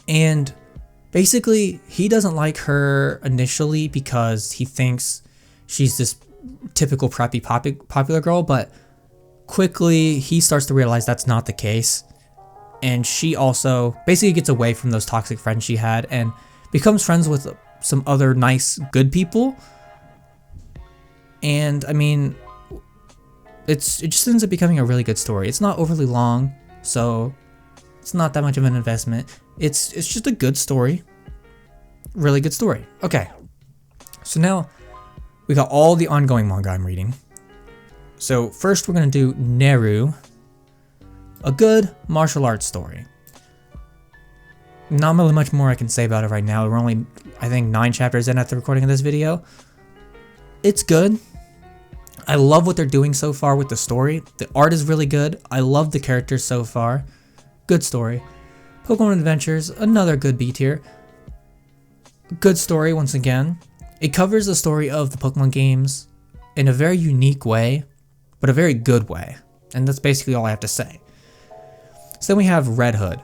And basically, he doesn't like her initially because he thinks she's this typical preppy popular girl, but quickly he starts to realize that's not the case. And she also basically gets away from those toxic friends she had and becomes friends with some other nice, good people. And I mean, it just ends up becoming a really good story. It's not overly long, so it's not that much of an investment. It's just a good story. Really good story. Okay, so now we got all the ongoing manga I'm reading. So first we're going to do Neru, a good martial arts story. Not really much more I can say about it right now. We're only, I think, 9 chapters in at the recording of this video. It's good. I love what they're doing so far with the story. The art is really good. I love the characters so far. Good story. Pokemon Adventures, another good B tier. Good story once again. It covers the story of the Pokemon games in a very unique way, but a very good way. And that's basically all I have to say. So then we have Red Hood.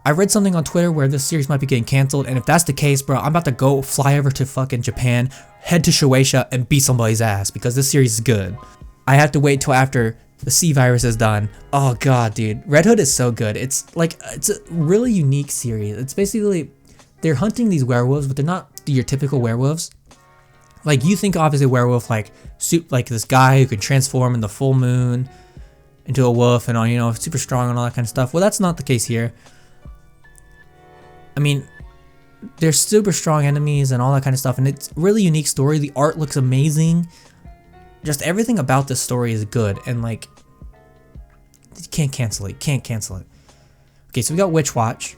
I read something on Twitter where this series might be getting canceled, and if that's the case, bro, I'm about to go fly over to fucking Japan, head to Shueisha, and beat somebody's ass, because this series is good. I have to wait till after the C virus is done. Oh god, dude. Red Hood is so good. It's a really unique series. It's basically, they're hunting these werewolves, but they're not your typical werewolves. Like, you think obviously werewolf, like this guy who could transform in the full moon into a wolf and all, you know, super strong and all that kind of stuff. Well, that's not the case here. I mean, they're super strong enemies and all that kind of stuff, and it's a really unique story. The art looks amazing. Just everything about this story is good, and like, you can't cancel it. You can't cancel it. Okay, so we got Witch Watch.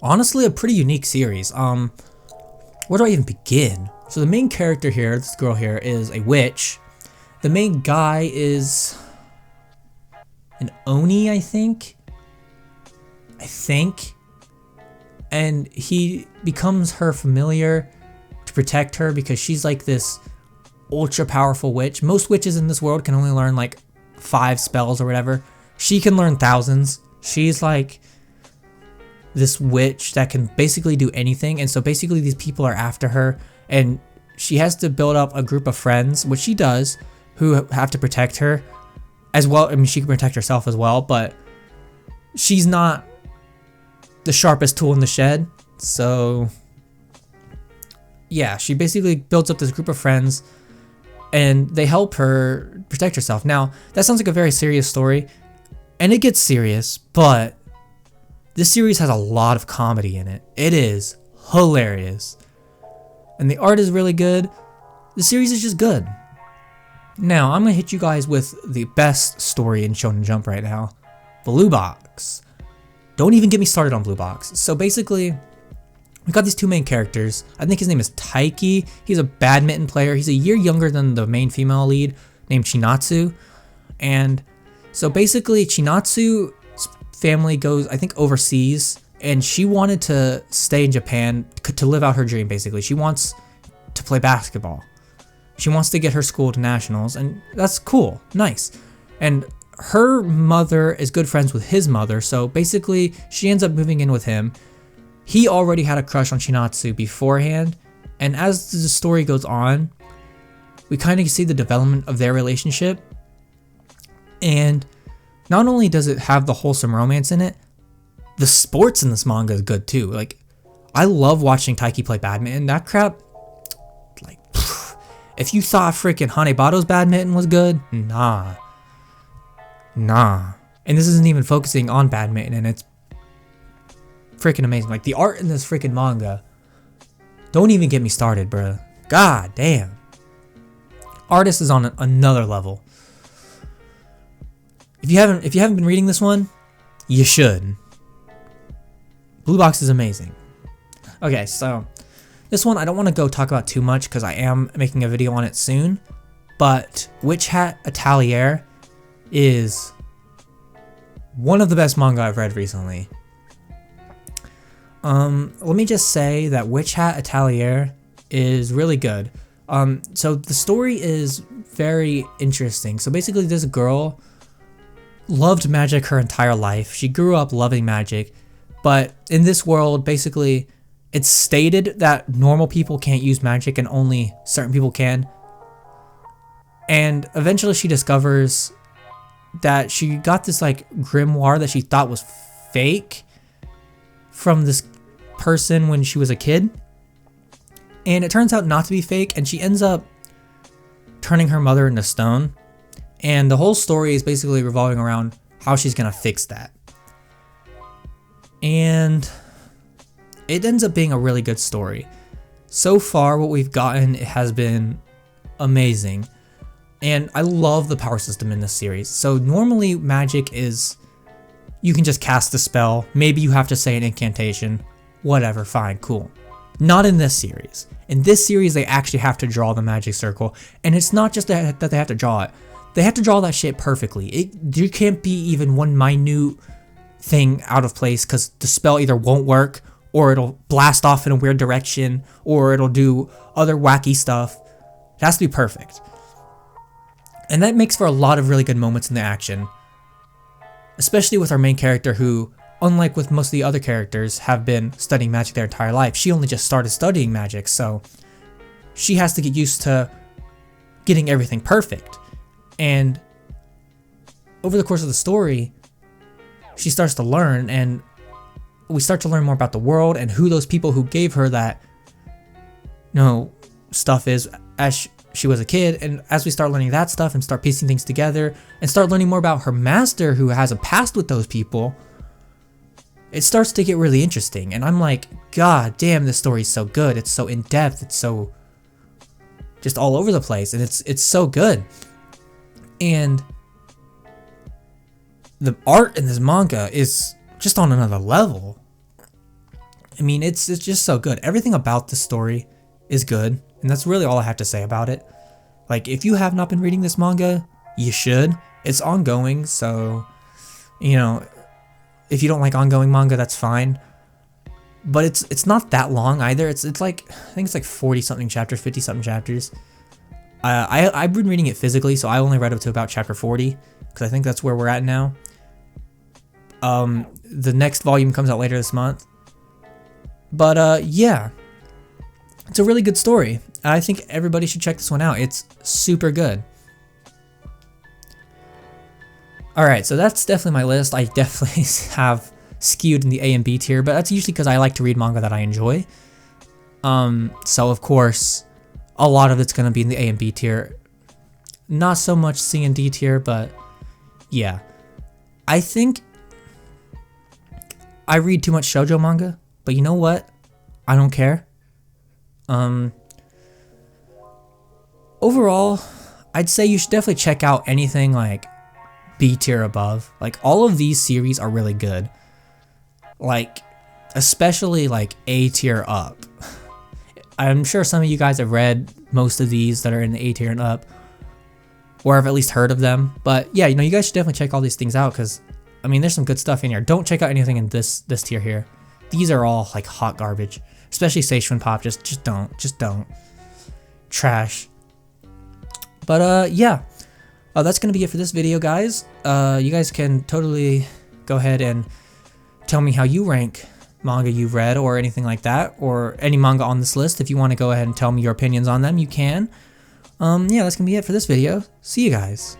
Honestly, a pretty unique series. Where do I even begin? So the main character here, this girl here, is a witch. The main guy is an Oni, I think. And he becomes her familiar to protect her because she's like this ultra powerful witch. Most witches in this world can only learn like 5 spells or whatever. She can learn thousands. She's like this witch that can basically do anything, and so basically these people are after her, and she has to build up a group of friends, which she does, who have to protect her as well. I mean, she can protect herself as well, but she's not the sharpest tool in the shed. So yeah, she basically builds up this group of friends and they help her protect herself. Now, that sounds like a very serious story, and it gets serious, but this series has a lot of comedy in it. It is hilarious. And the art is really good. The series is just good. Now, I'm going to hit you guys with the best story in Shonen Jump right now. Blue Box. Don't even get me started on Blue Box. So basically, we got these 2 main characters. I think his name is Taiki. He's a badminton player. He's a year younger than the main female lead named Chinatsu. And so basically, Chinatsu's family goes, I think, overseas, and she wanted to stay in Japan to live out her dream, basically. She wants to play basketball. She wants to get her school to nationals, and that's cool, nice. And her mother is good friends with his mother, so basically she ends up moving in with him. He already had a crush on Chinatsu beforehand, and as the story goes on, we kind of see the development of their relationship. And not only does it have the wholesome romance in it, the sports in this manga is good too. Like, I love watching Taiki play badminton. That crap, like, if you thought freaking Hanebado's badminton was good, nah. Nah. And this isn't even focusing on badminton, and it's freaking amazing. Like, the art in this freaking manga, don't even get me started, bruh. God damn. Artist is on another level. If you haven't been reading this one, you should. Blue Box is amazing. Okay, so this one I don't want to go talk about too much because I am making a video on it soon. But Witch Hat Atelier is one of the best manga I've read recently. Let me just say that Witch Hat Atelier is really good. So the story is very interesting. So basically this girl loved magic her entire life. She grew up loving magic, but in this world, basically, it's stated that normal people can't use magic and only certain people can. And eventually she discovers that she got this like grimoire that she thought was fake from this person when she was a kid. And it turns out not to be fake, and she ends up turning her mother into stone. And the whole story is basically revolving around how she's gonna fix that. And it ends up being a really good story. So far, what we've gotten has been amazing. And I love the power system in this series. So normally magic is, you can just cast a spell. Maybe you have to say an incantation. Whatever, fine, cool. Not in this series. In this series, they actually have to draw the magic circle. And it's not just that they have to draw it. They have to draw that shit perfectly. There can't be even one minute thing out of place because the spell either won't work, or it'll blast off in a weird direction, or it'll do other wacky stuff. It has to be perfect. And that makes for a lot of really good moments in the action. Especially with our main character who, unlike with most of the other characters, have been studying magic their entire life. She only just started studying magic, so she has to get used to getting everything perfect. And over the course of the story, she starts to learn, and we start to learn more about the world and who those people who gave her that, stuff is as she was a kid. And as we start learning that stuff and start piecing things together and start learning more about her master who has a past with those people, it starts to get really interesting. And I'm like, God damn, this story is so good. It's so in-depth. It's so just all over the place, and it's so good. And the art in this manga is just on another level. I mean, it's just so good. Everything about the story is good, and that's really all I have to say about it. Like, if you have not been reading this manga, you should. It's ongoing, so, if you don't like ongoing manga, that's fine. But it's not that long either. It's like, I think it's like 40-something chapters, 50-something chapters. I've been reading it physically, so I only read up to about chapter 40, because I think that's where we're at now. The next volume comes out later this month. But yeah, it's a really good story. I think everybody should check this one out. It's super good. Alright, so that's definitely my list. I definitely have skewed in the A and B tier, but that's usually because I like to read manga that I enjoy. So of course, a lot of it's going to be in the A and B tier. Not so much C and D tier, but yeah. I think I read too much shoujo manga, but you know what? I don't care. Overall, I'd say you should definitely check out anything like B tier above. Like, all of these series are really good. Like, especially like A tier up. I'm sure some of you guys have read most of these that are in the A tier and up, or have at least heard of them. But yeah, you guys should definitely check all these things out, because I mean, there's some good stuff in here. Don't check out anything in this tier here. These are all like hot garbage, especially Seishun Pop. Just don't. Trash. But yeah, that's gonna be it for this video, guys. You guys can totally go ahead and tell me how you rank manga you've read or anything like that, or any manga on this list. If you want to go ahead and tell me your opinions on them, you can. Yeah, that's gonna be it for this video. See you guys.